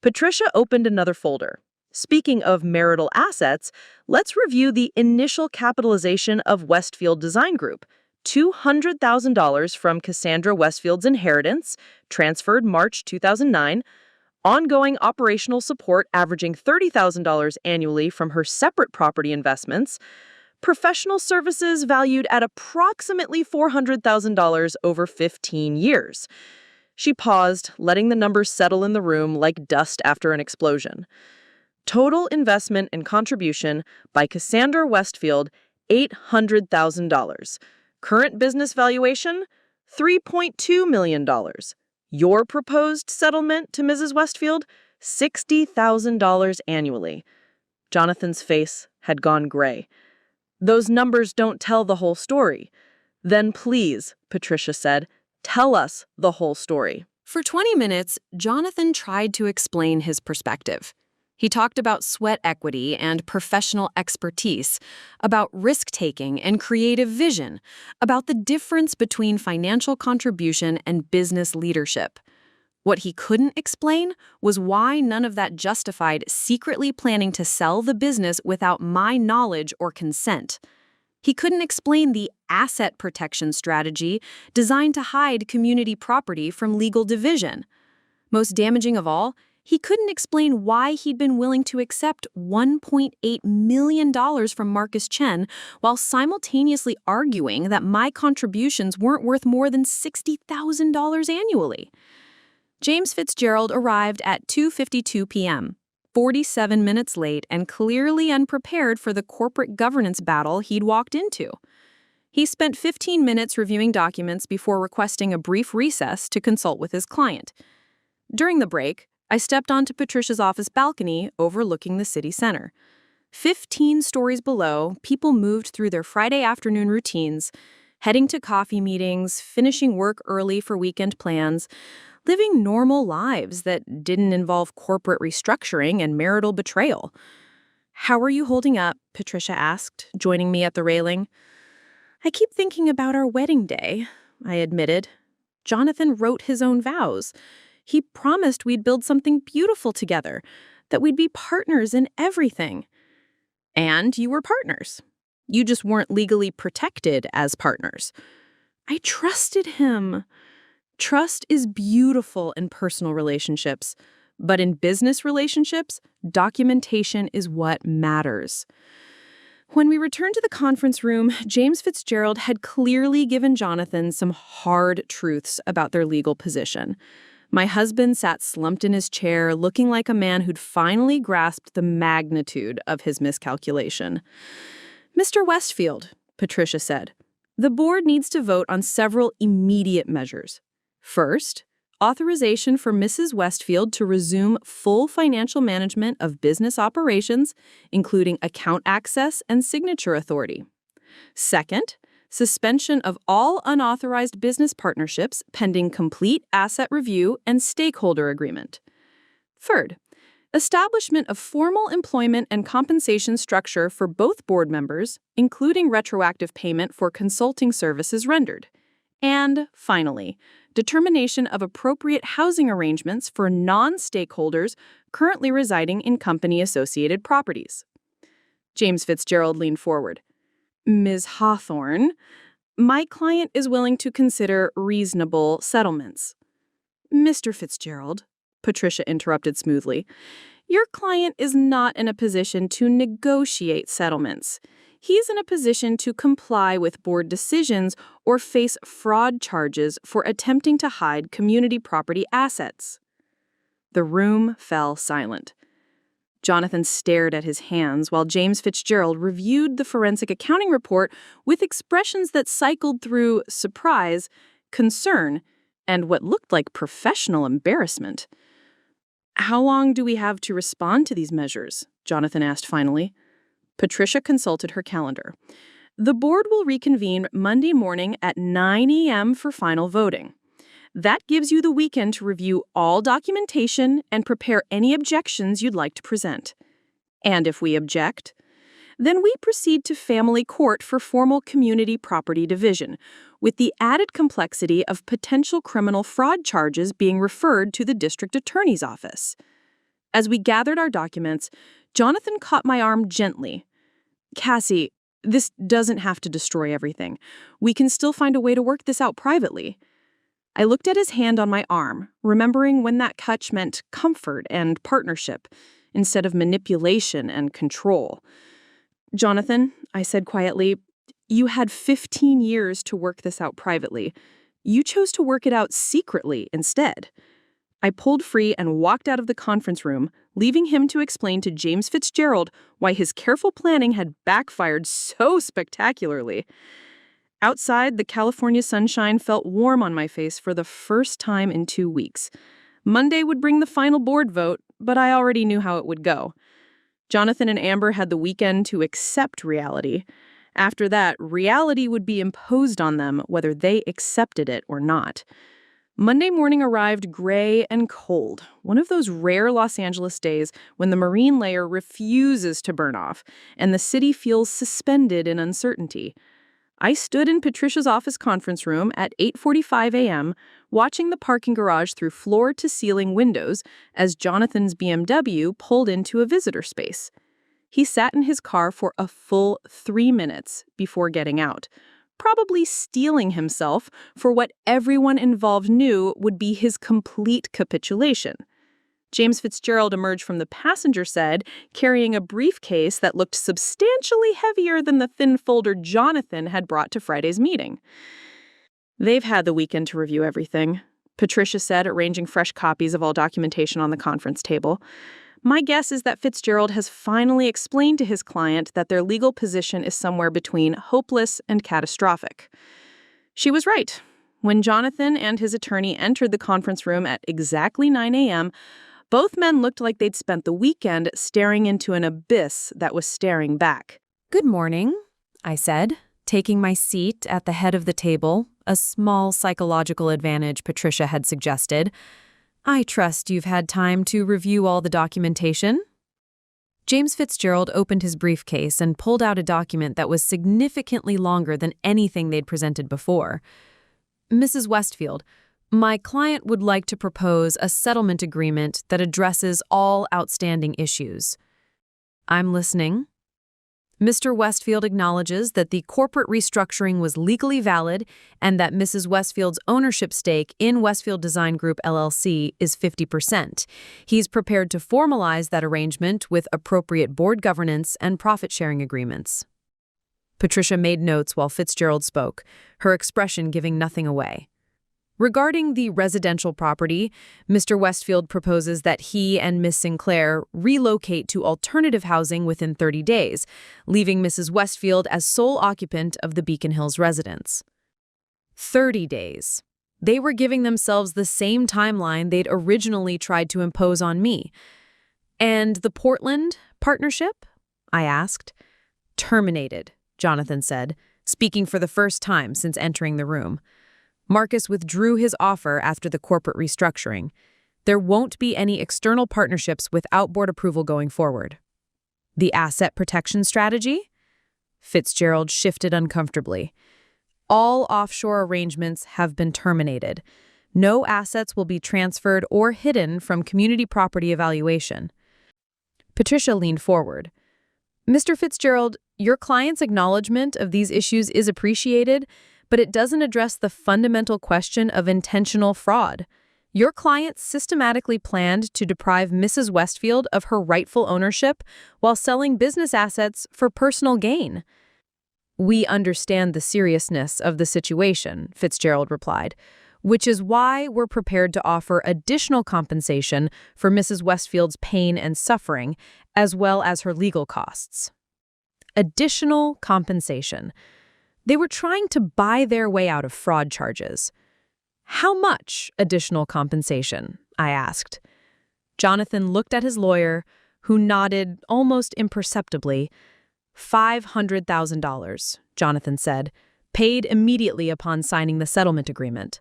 Patricia opened another folder. Speaking of marital assets, let's review the initial capitalization of Westfield Design Group. $200,000 from Cassandra Westfield's inheritance, transferred March 2009, ongoing operational support averaging $30,000 annually from her separate property investments, professional services valued at approximately $400,000 over 15 years. She paused, letting the numbers settle in the room like dust after an explosion. Total investment and contribution by Cassandra Westfield, $800,000. Current business valuation, $3.2 million. Your proposed settlement to Mrs. Westfield, $60,000 annually. Jonathan's face had gone gray. Those numbers don't tell the whole story. Then please, Patricia said, tell us the whole story. For 20 minutes, Jonathan tried to explain his perspective. He talked about sweat equity and professional expertise, about risk-taking and creative vision, about the difference between financial contribution and business leadership. What he couldn't explain was why none of that justified secretly planning to sell the business without my knowledge or consent. He couldn't explain the asset protection strategy designed to hide community property from legal division. Most damaging of all, he couldn't explain why he'd been willing to accept $1.8 million from Marcus Chen while simultaneously arguing that my contributions weren't worth more than $60,000 annually. James Fitzgerald arrived at 2:52 p.m., 47 minutes late and clearly unprepared for the corporate governance battle he'd walked into. He spent 15 minutes reviewing documents before requesting a brief recess to consult with his client. During the break, I stepped onto Patricia's office balcony overlooking the city center. 15 stories below, people moved through their Friday afternoon routines, heading to coffee meetings, finishing work early for weekend plans, living normal lives that didn't involve corporate restructuring and marital betrayal. "How are you holding up?" Patricia asked, joining me at the railing. "I keep thinking about our wedding day," I admitted. Jonathan wrote his own vows. He promised we'd build something beautiful together, that we'd be partners in everything. And you were partners. You just weren't legally protected as partners. I trusted him. Trust is beautiful in personal relationships, but in business relationships, documentation is what matters. When we returned to the conference room, James Fitzgerald had clearly given Jonathan some hard truths about their legal position. My husband sat slumped in his chair, looking like a man who'd finally grasped the magnitude of his miscalculation. "Mr. Westfield," Patricia said, The board needs to vote on several immediate measures. First, authorization for Mrs. Westfield to resume full financial management of business operations, including account access and signature authority. Second, suspension of all unauthorized business partnerships pending complete asset review and stakeholder agreement. Third, establishment of formal employment and compensation structure for both board members, including retroactive payment for consulting services rendered. And finally, determination of appropriate housing arrangements for non-stakeholders currently residing in company-associated properties. James Fitzgerald leaned forward. Ms. Hawthorne, my client is willing to consider reasonable settlements. Mr. Fitzgerald, Patricia interrupted smoothly, your client is not in a position to negotiate settlements. He's in a position to comply with board decisions or face fraud charges for attempting to hide community property assets. The room fell silent. Jonathan stared at his hands while James Fitzgerald reviewed the forensic accounting report with expressions that cycled through surprise, concern, and what looked like professional embarrassment. How long do we have to respond to these measures? Jonathan asked finally. Patricia consulted her calendar. The board will reconvene Monday morning at 9 a.m. for final voting. That gives you the weekend to review all documentation and prepare any objections you'd like to present. And if we object, then we proceed to family court for formal community property division, with the added complexity of potential criminal fraud charges being referred to the district attorney's office. As we gathered our documents, Jonathan caught my arm gently. Cassie, this doesn't have to destroy everything. We can still find a way to work this out privately. I looked at his hand on my arm, remembering when that touch meant comfort and partnership, instead of manipulation and control. Jonathan, I said quietly, you had 15 years to work this out privately. You chose to work it out secretly instead. I pulled free and walked out of the conference room, leaving him to explain to James Fitzgerald why his careful planning had backfired so spectacularly. Outside, the California sunshine felt warm on my face for the first time in 2 weeks. Monday would bring the final board vote, but I already knew how it would go. Jonathan and Amber had the weekend to accept reality. After that, reality would be imposed on them whether they accepted it or not. Monday morning arrived gray and cold, one of those rare Los Angeles days when the marine layer refuses to burn off and the city feels suspended in uncertainty. I stood in Patricia's office conference room at 8:45 a.m., watching the parking garage through floor-to-ceiling windows as Jonathan's BMW pulled into a visitor space. He sat in his car for a full 3 minutes before getting out, probably steeling himself for what everyone involved knew would be his complete capitulation. James Fitzgerald emerged from the passenger side carrying a briefcase that looked substantially heavier than the thin folder Jonathan had brought to Friday's meeting. They've had the weekend to review everything, Patricia said, arranging fresh copies of all documentation on the conference table. My guess is that Fitzgerald has finally explained to his client that their legal position is somewhere between hopeless and catastrophic. She was right. When Jonathan and his attorney entered the conference room at exactly 9 a.m., both men looked like they'd spent the weekend staring into an abyss that was staring back. Good morning, I said, taking my seat at the head of the table, a small psychological advantage Patricia had suggested. I trust you've had time to review all the documentation. James Fitzgerald opened his briefcase and pulled out a document that was significantly longer than anything they'd presented before. Mrs. Westfield, my client would like to propose a settlement agreement that addresses all outstanding issues. I'm listening. Mr. Westfield acknowledges that the corporate restructuring was legally valid and that Mrs. Westfield's ownership stake in Westfield Design Group LLC is 50%. He's prepared to formalize that arrangement with appropriate board governance and profit-sharing agreements. Patricia made notes while Fitzgerald spoke, her expression giving nothing away. Regarding the residential property, Mr. Westfield proposes that he and Miss Sinclair relocate to alternative housing within 30 days, leaving Mrs. Westfield as sole occupant of the Beacon Hills residence. 30 days. They were giving themselves the same timeline they'd originally tried to impose on me. And the Portland partnership? I asked. Terminated, Jonathan said, speaking for the first time since entering the room. Marcus withdrew his offer after the corporate restructuring. There won't be any external partnerships without board approval going forward. The asset protection strategy? Fitzgerald shifted uncomfortably. All offshore arrangements have been terminated. No assets will be transferred or hidden from community property evaluation. Patricia leaned forward. Mr. Fitzgerald, your client's acknowledgement of these issues is appreciated, but it doesn't address the fundamental question of intentional fraud. Your client systematically planned to deprive Mrs. Westfield of her rightful ownership while selling business assets for personal gain. We understand the seriousness of the situation, Fitzgerald replied, which is why we're prepared to offer additional compensation for Mrs. Westfield's pain and suffering, as well as her legal costs. Additional compensation. They were trying to buy their way out of fraud charges. How much additional compensation? I asked. Jonathan looked at his lawyer, who nodded almost imperceptibly. $500,000, Jonathan said, paid immediately upon signing the settlement agreement.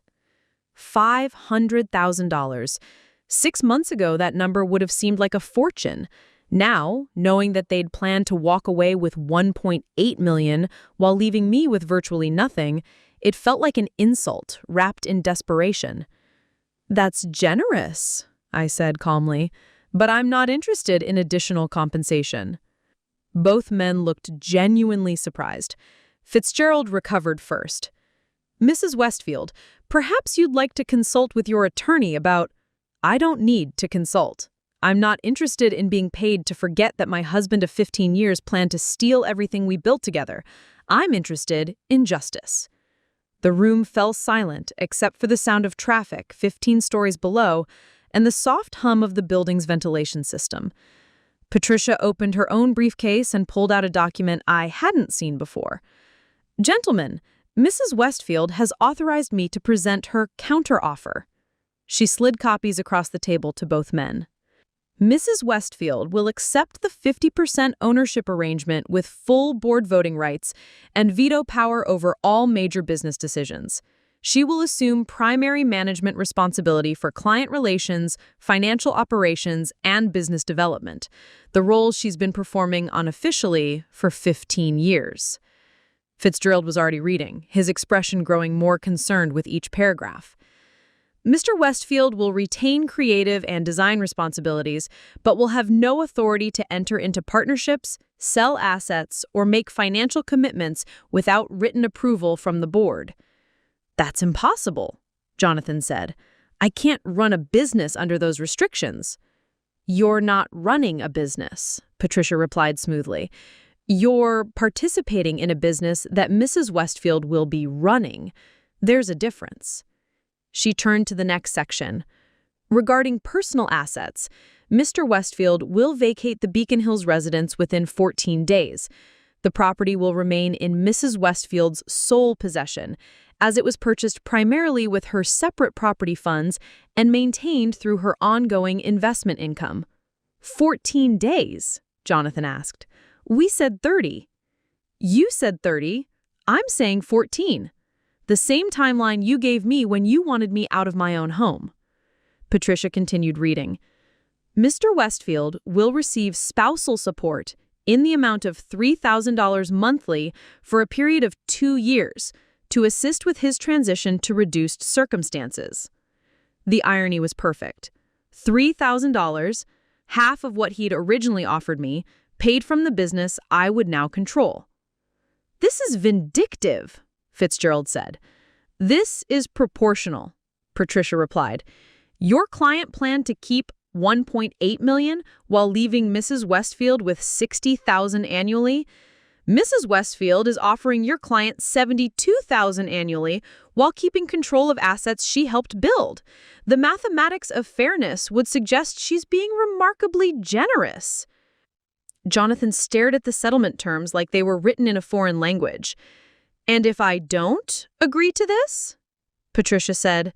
$500,000. 6 months ago, that number would have seemed like a fortune. Now, knowing that they'd planned to walk away with $1.8 million while leaving me with virtually nothing, it felt like an insult wrapped in desperation. That's generous, I said calmly, but I'm not interested in additional compensation. Both men looked genuinely surprised. Fitzgerald recovered first. Mrs. Westfield, perhaps you'd like to consult with your attorney about— I don't need to consult. I'm not interested in being paid to forget that my husband of 15 years planned to steal everything we built together. I'm interested in justice. The room fell silent except for the sound of traffic 15 stories below and the soft hum of the building's ventilation system. Patricia opened her own briefcase and pulled out a document I hadn't seen before. Gentlemen, Mrs. Westfield has authorized me to present her counteroffer. She slid copies across the table to both men. Mrs. Westfield will accept the 50% ownership arrangement with full board voting rights and veto power over all major business decisions. She will assume primary management responsibility for client relations, financial operations, and business development, the roles she's been performing unofficially for 15 years. Fitzgerald was already reading, his expression growing more concerned with each paragraph. Mr. Westfield will retain creative and design responsibilities, but will have no authority to enter into partnerships, sell assets, or make financial commitments without written approval from the board. That's impossible, Jonathan said. I can't run a business under those restrictions. You're not running a business, Patricia replied smoothly. You're participating in a business that Mrs. Westfield will be running. There's a difference. She turned to the next section. Regarding personal assets, Mr. Westfield will vacate the Beacon Hills residence within 14 days. The property will remain in Mrs. Westfield's sole possession, as it was purchased primarily with her separate property funds and maintained through her ongoing investment income. 14 days, Jonathan asked. We said 30. You said 30. I'm saying 14. The same timeline you gave me when you wanted me out of my own home. Patricia continued reading. Mr. Westfield will receive spousal support in the amount of $3,000 monthly for a period of 2 years to assist with his transition to reduced circumstances. The irony was perfect. $3,000, half of what he'd originally offered me, paid from the business I would now control. This is vindictive, Fitzgerald said. This is proportional, Patricia replied. Your client planned to keep $1.8 million while leaving Mrs. Westfield with $60,000 annually. Mrs. Westfield is offering your client $72,000 annually while keeping control of assets she helped build. The mathematics of fairness would suggest she's being remarkably generous." Jonathan stared at the settlement terms like they were written in a foreign language. "And if I don't agree to this?" Patricia said.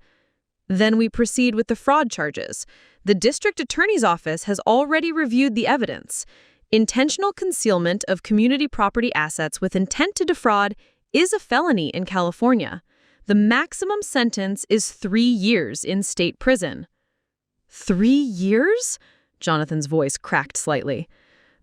"Then we proceed with the fraud charges. The district attorney's office has already reviewed the evidence. Intentional concealment of community property assets with intent to defraud is a felony in California. The maximum sentence is 3 years in state prison." 3 years? Jonathan's voice cracked slightly.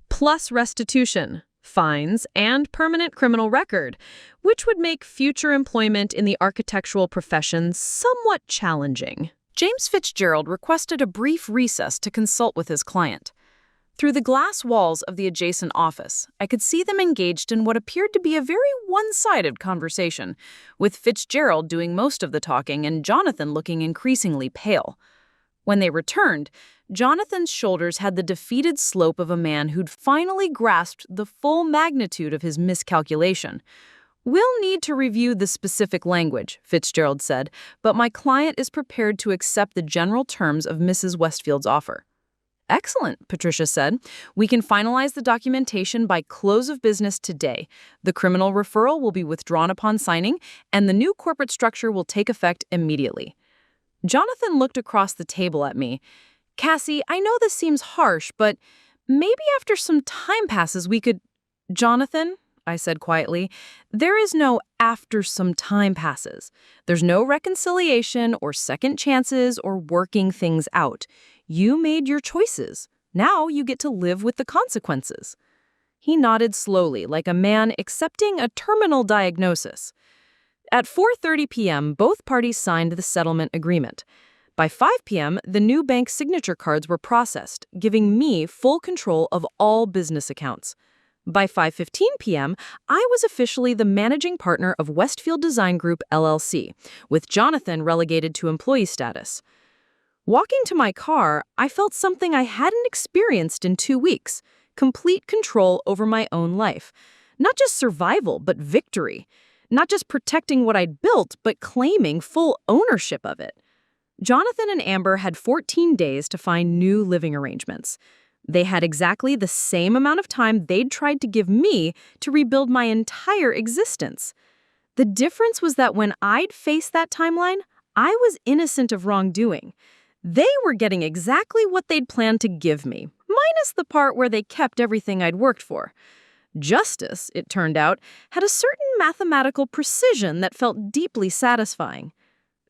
"Plus restitution, fines, and permanent criminal record, which would make future employment in the architectural profession somewhat challenging." James Fitzgerald requested a brief recess to consult with his client. Through the glass walls of the adjacent office, I could see them engaged in what appeared to be a very one-sided conversation, with Fitzgerald doing most of the talking and Jonathan looking increasingly pale. When they returned, Jonathan's shoulders had the defeated slope of a man who'd finally grasped the full magnitude of his miscalculation. "We'll need to review the specific language," Fitzgerald said, "but my client is prepared to accept the general terms of Mrs. Westfield's offer." "Excellent," Patricia said. "We can finalize the documentation by close of business today. The criminal referral will be withdrawn upon signing, and the new corporate structure will take effect immediately." Jonathan looked across the table at me. "Cassie, I know this seems harsh, but maybe after some time passes we could—" "Jonathan," I said quietly, "there is no after some time passes. There's no reconciliation or second chances or working things out. You made your choices. Now you get to live with the consequences." He nodded slowly, like a man accepting a terminal diagnosis. At 4:30 p.m., both parties signed the settlement agreement. By 5 p.m., the new bank signature cards were processed, giving me full control of all business accounts. By 5:15 p.m., I was officially the managing partner of Westfield Design Group, LLC, with Jonathan relegated to employee status. Walking to my car, I felt something I hadn't experienced in 2 weeks: complete control over my own life. Not just survival, but victory. Not just protecting what I'd built, but claiming full ownership of it. Jonathan and Amber had 14 days to find new living arrangements. They had exactly the same amount of time they'd tried to give me to rebuild my entire existence. The difference was that when I'd faced that timeline, I was innocent of wrongdoing. They were getting exactly what they'd planned to give me, minus the part where they kept everything I'd worked for. Justice, it turned out, had a certain mathematical precision that felt deeply satisfying.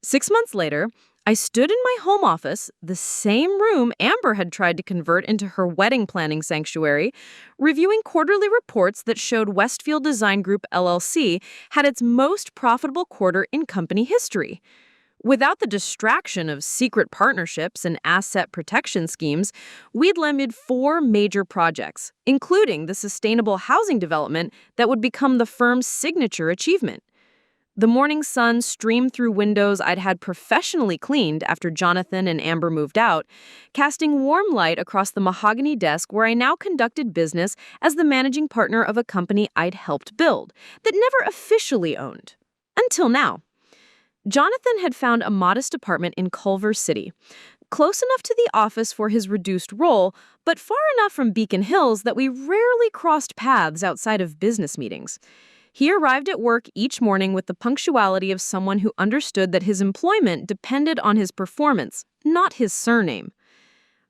6 months later, I stood in my home office, the same room Amber had tried to convert into her wedding planning sanctuary, reviewing quarterly reports that showed Westfield Design Group, LLC had its most profitable quarter in company history. Without the distraction of secret partnerships and asset protection schemes, we'd landed 4 major projects, including the sustainable housing development that would become the firm's signature achievement. The morning sun streamed through windows I'd had professionally cleaned after Jonathan and Amber moved out, casting warm light across the mahogany desk where I now conducted business as the managing partner of a company I'd helped build, that never officially owned. Until now. Jonathan had found a modest apartment in Culver City, close enough to the office for his reduced role, but far enough from Beacon Hills that we rarely crossed paths outside of business meetings. He arrived at work each morning with the punctuality of someone who understood that his employment depended on his performance, not his surname.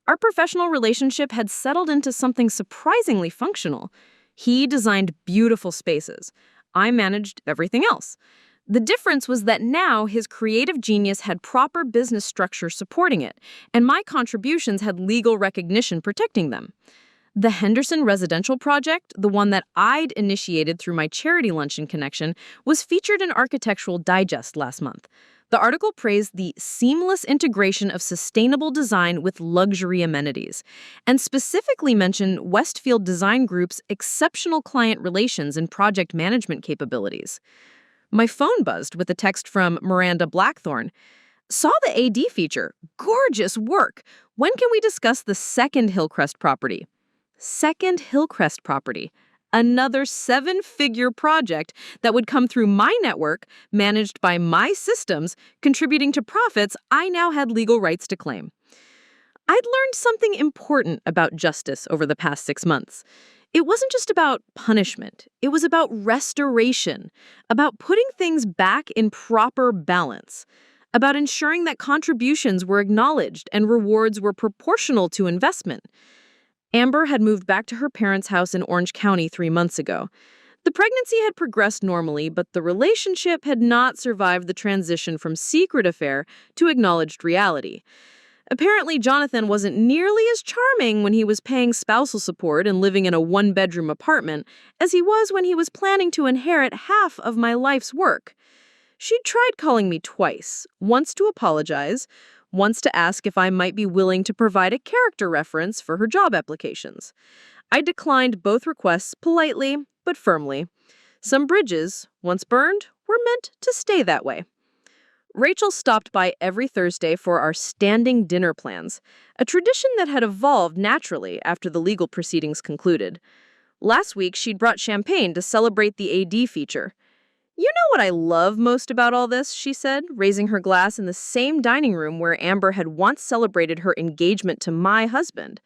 Our professional relationship had settled into something surprisingly functional. He designed beautiful spaces. I managed everything else. The difference was that now his creative genius had proper business structure supporting it, and my contributions had legal recognition protecting them. The Henderson residential project, the one that I'd initiated through my charity luncheon connection, was featured in Architectural Digest last month. The article praised the seamless integration of sustainable design with luxury amenities, and specifically mentioned Westfield Design Group's exceptional client relations and project management capabilities. My phone buzzed with a text from Miranda Blackthorne. "Saw the AD feature. Gorgeous work. When can we discuss the second Hillcrest property?" Second Hillcrest property. Another seven-figure project that would come through my network, managed by my systems, contributing to profits I now had legal rights to claim. I'd learned something important about justice over the past 6 months. It wasn't just about punishment. It was about restoration, about putting things back in proper balance, about ensuring that contributions were acknowledged and rewards were proportional to investment. Amber had moved back to her parents' house in Orange County 3 months ago. The pregnancy had progressed normally, but the relationship had not survived the transition from secret affair to acknowledged reality. Apparently, Jonathan wasn't nearly as charming when he was paying spousal support and living in a one-bedroom apartment as he was when he was planning to inherit half of my life's work. She'd tried calling me twice, once to apologize, once to ask if I might be willing to provide a character reference for her job applications. I declined both requests politely but firmly. Some bridges, once burned, were meant to stay that way. Rachel stopped by every Thursday for our standing dinner plans, a tradition that had evolved naturally after the legal proceedings concluded. Last week, she'd brought champagne to celebrate the AD feature. "You know what I love most about all this," she said, raising her glass in the same dining room where Amber had once celebrated her engagement to my husband.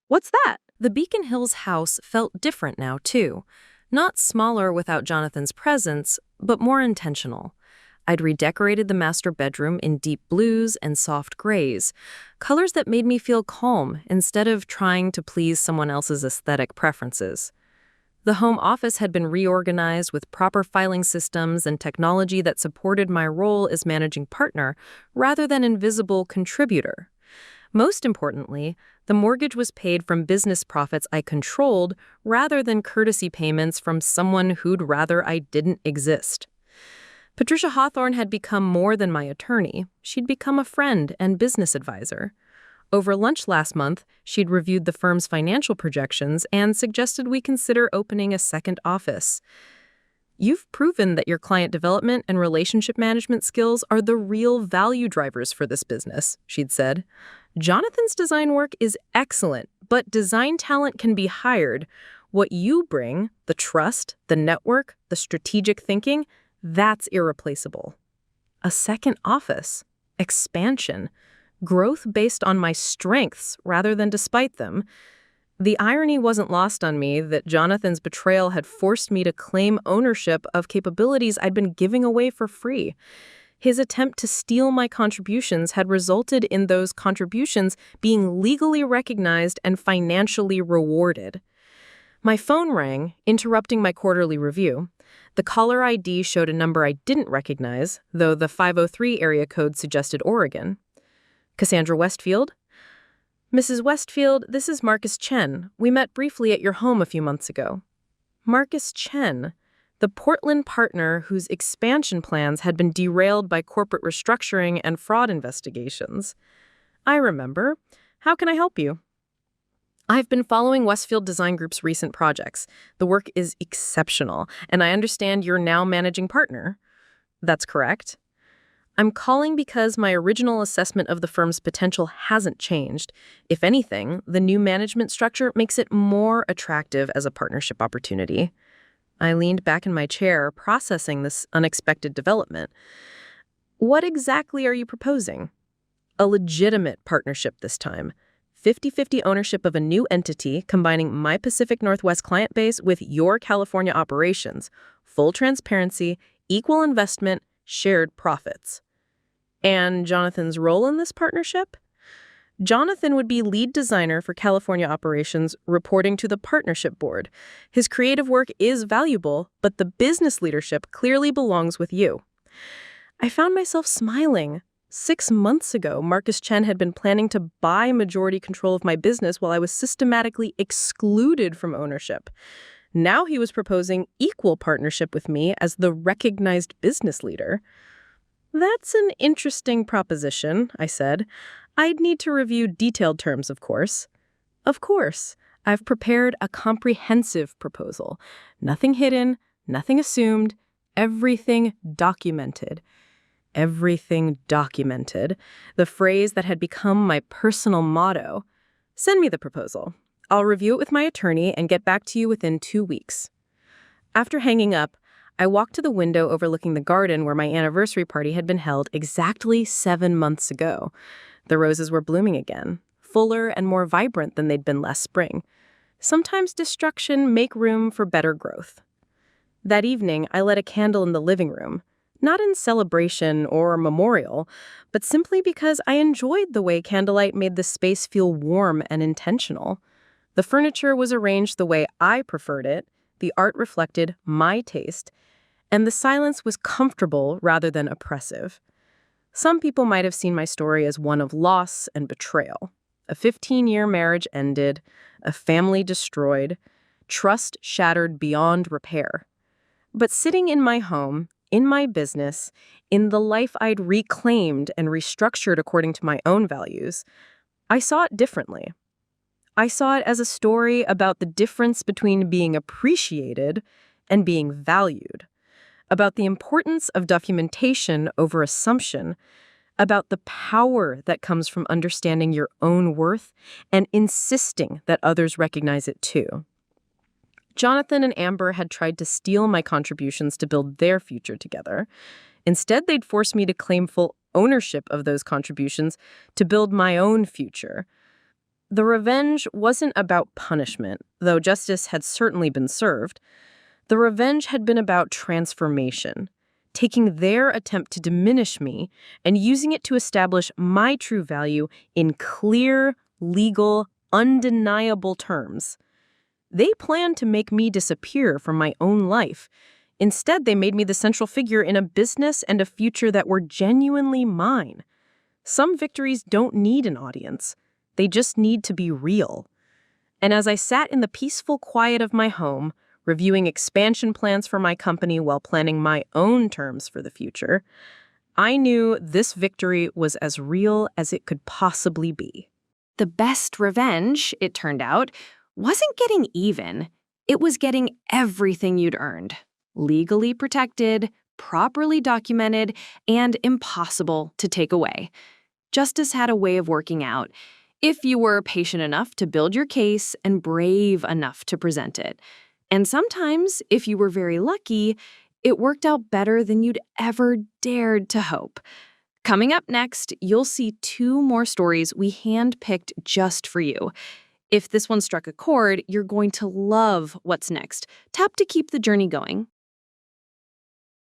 "What's that?" The Beacon Hills house felt different now, too. Not smaller without Jonathan's presence, but more intentional. I'd redecorated the master bedroom in deep blues and soft grays, colors that made me feel calm instead of trying to please someone else's aesthetic preferences. The home office had been reorganized with proper filing systems and technology that supported my role as managing partner rather than invisible contributor. Most importantly, the mortgage was paid from business profits I controlled rather than courtesy payments from someone who'd rather I didn't exist. Patricia Hawthorne had become more than my attorney. She'd become a friend and business advisor. Over lunch last month, she'd reviewed the firm's financial projections and suggested we consider opening a second office. "You've proven that your client development and relationship management skills are the real value drivers for this business," she'd said. "Jonathan's design work is excellent, but design talent can be hired. What you bring, the trust, the network, the strategic thinking, that's irreplaceable." A second office, expansion, growth based on my strengths rather than despite them. The irony wasn't lost on me that Jonathan's betrayal had forced me to claim ownership of capabilities I'd been giving away for free. His attempt to steal my contributions had resulted in those contributions being legally recognized and financially rewarded. My phone rang, interrupting my quarterly review. The caller ID showed a number I didn't recognize, though the 503 area code suggested Oregon. "Cassandra Westfield?" "Mrs. Westfield, this is Marcus Chen. We met briefly at your home a few months ago." Marcus Chen, the Portland partner whose expansion plans had been derailed by corporate restructuring and fraud investigations. "I remember. How can I help you?" "I've been following Westfield Design Group's recent projects. The work is exceptional, and I understand you're now managing partner." "That's correct." "I'm calling because my original assessment of the firm's potential hasn't changed. If anything, the new management structure makes it more attractive as a partnership opportunity." I leaned back in my chair, processing this unexpected development. "What exactly are you proposing?" "A legitimate partnership this time. 50-50 ownership of a new entity combining my Pacific Northwest client base with your California operations. Full transparency, equal investment, shared profits." "And Jonathan's role in this partnership?" "Jonathan would be lead designer for California operations, reporting to the partnership board. His creative work is valuable, but the business leadership clearly belongs with you." I found myself smiling. 6 months ago, Marcus Chen had been planning to buy majority control of my business while I was systematically excluded from ownership. Now he was proposing equal partnership with me as the recognized business leader. "That's an interesting proposition," I said. "I'd need to review detailed terms, of course." "Of course. I've prepared a comprehensive proposal. Nothing hidden, nothing assumed, everything documented." Everything documented, the phrase that had become my personal motto. "Send me the proposal. I'll review it with my attorney and get back to you within 2 weeks. After hanging up, I walked to the window overlooking the garden where my anniversary party had been held exactly 7 months ago. The roses were blooming again, fuller and more vibrant than they'd been last spring. Sometimes destruction make room for better growth. That evening, I lit a candle in the living room, not in celebration or memorial, but simply because I enjoyed the way candlelight made the space feel warm and intentional. The furniture was arranged the way I preferred it, the art reflected my taste, and the silence was comfortable rather than oppressive. Some people might have seen my story as one of loss and betrayal. A 15-year marriage ended, a family destroyed, trust shattered beyond repair. But sitting in my home, in my business, in the life I'd reclaimed and restructured according to my own values, I saw it differently. I saw it as a story about the difference between being appreciated and being valued, about the importance of documentation over assumption, about the power that comes from understanding your own worth and insisting that others recognize it too. Jonathan and Amber had tried to steal my contributions to build their future together. Instead, they'd forced me to claim full ownership of those contributions to build my own future. The revenge wasn't about punishment, though justice had certainly been served. The revenge had been about transformation, taking their attempt to diminish me and using it to establish my true value in clear, legal, undeniable terms. They planned to make me disappear from my own life. Instead, they made me the central figure in a business and a future that were genuinely mine. Some victories don't need an audience. They just need to be real. And as I sat in the peaceful quiet of my home, reviewing expansion plans for my company while planning my own terms for the future, I knew this victory was as real as it could possibly be. The best revenge, it turned out, wasn't getting even. It was getting everything you'd earned. Legally protected, properly documented, and impossible to take away. Justice had a way of working out, if you were patient enough to build your case and brave enough to present it. And sometimes, if you were very lucky, it worked out better than you'd ever dared to hope. Coming up next, you'll see 2 more stories we handpicked just for you. If this one struck a chord, you're going to love what's next. Tap to keep the journey going.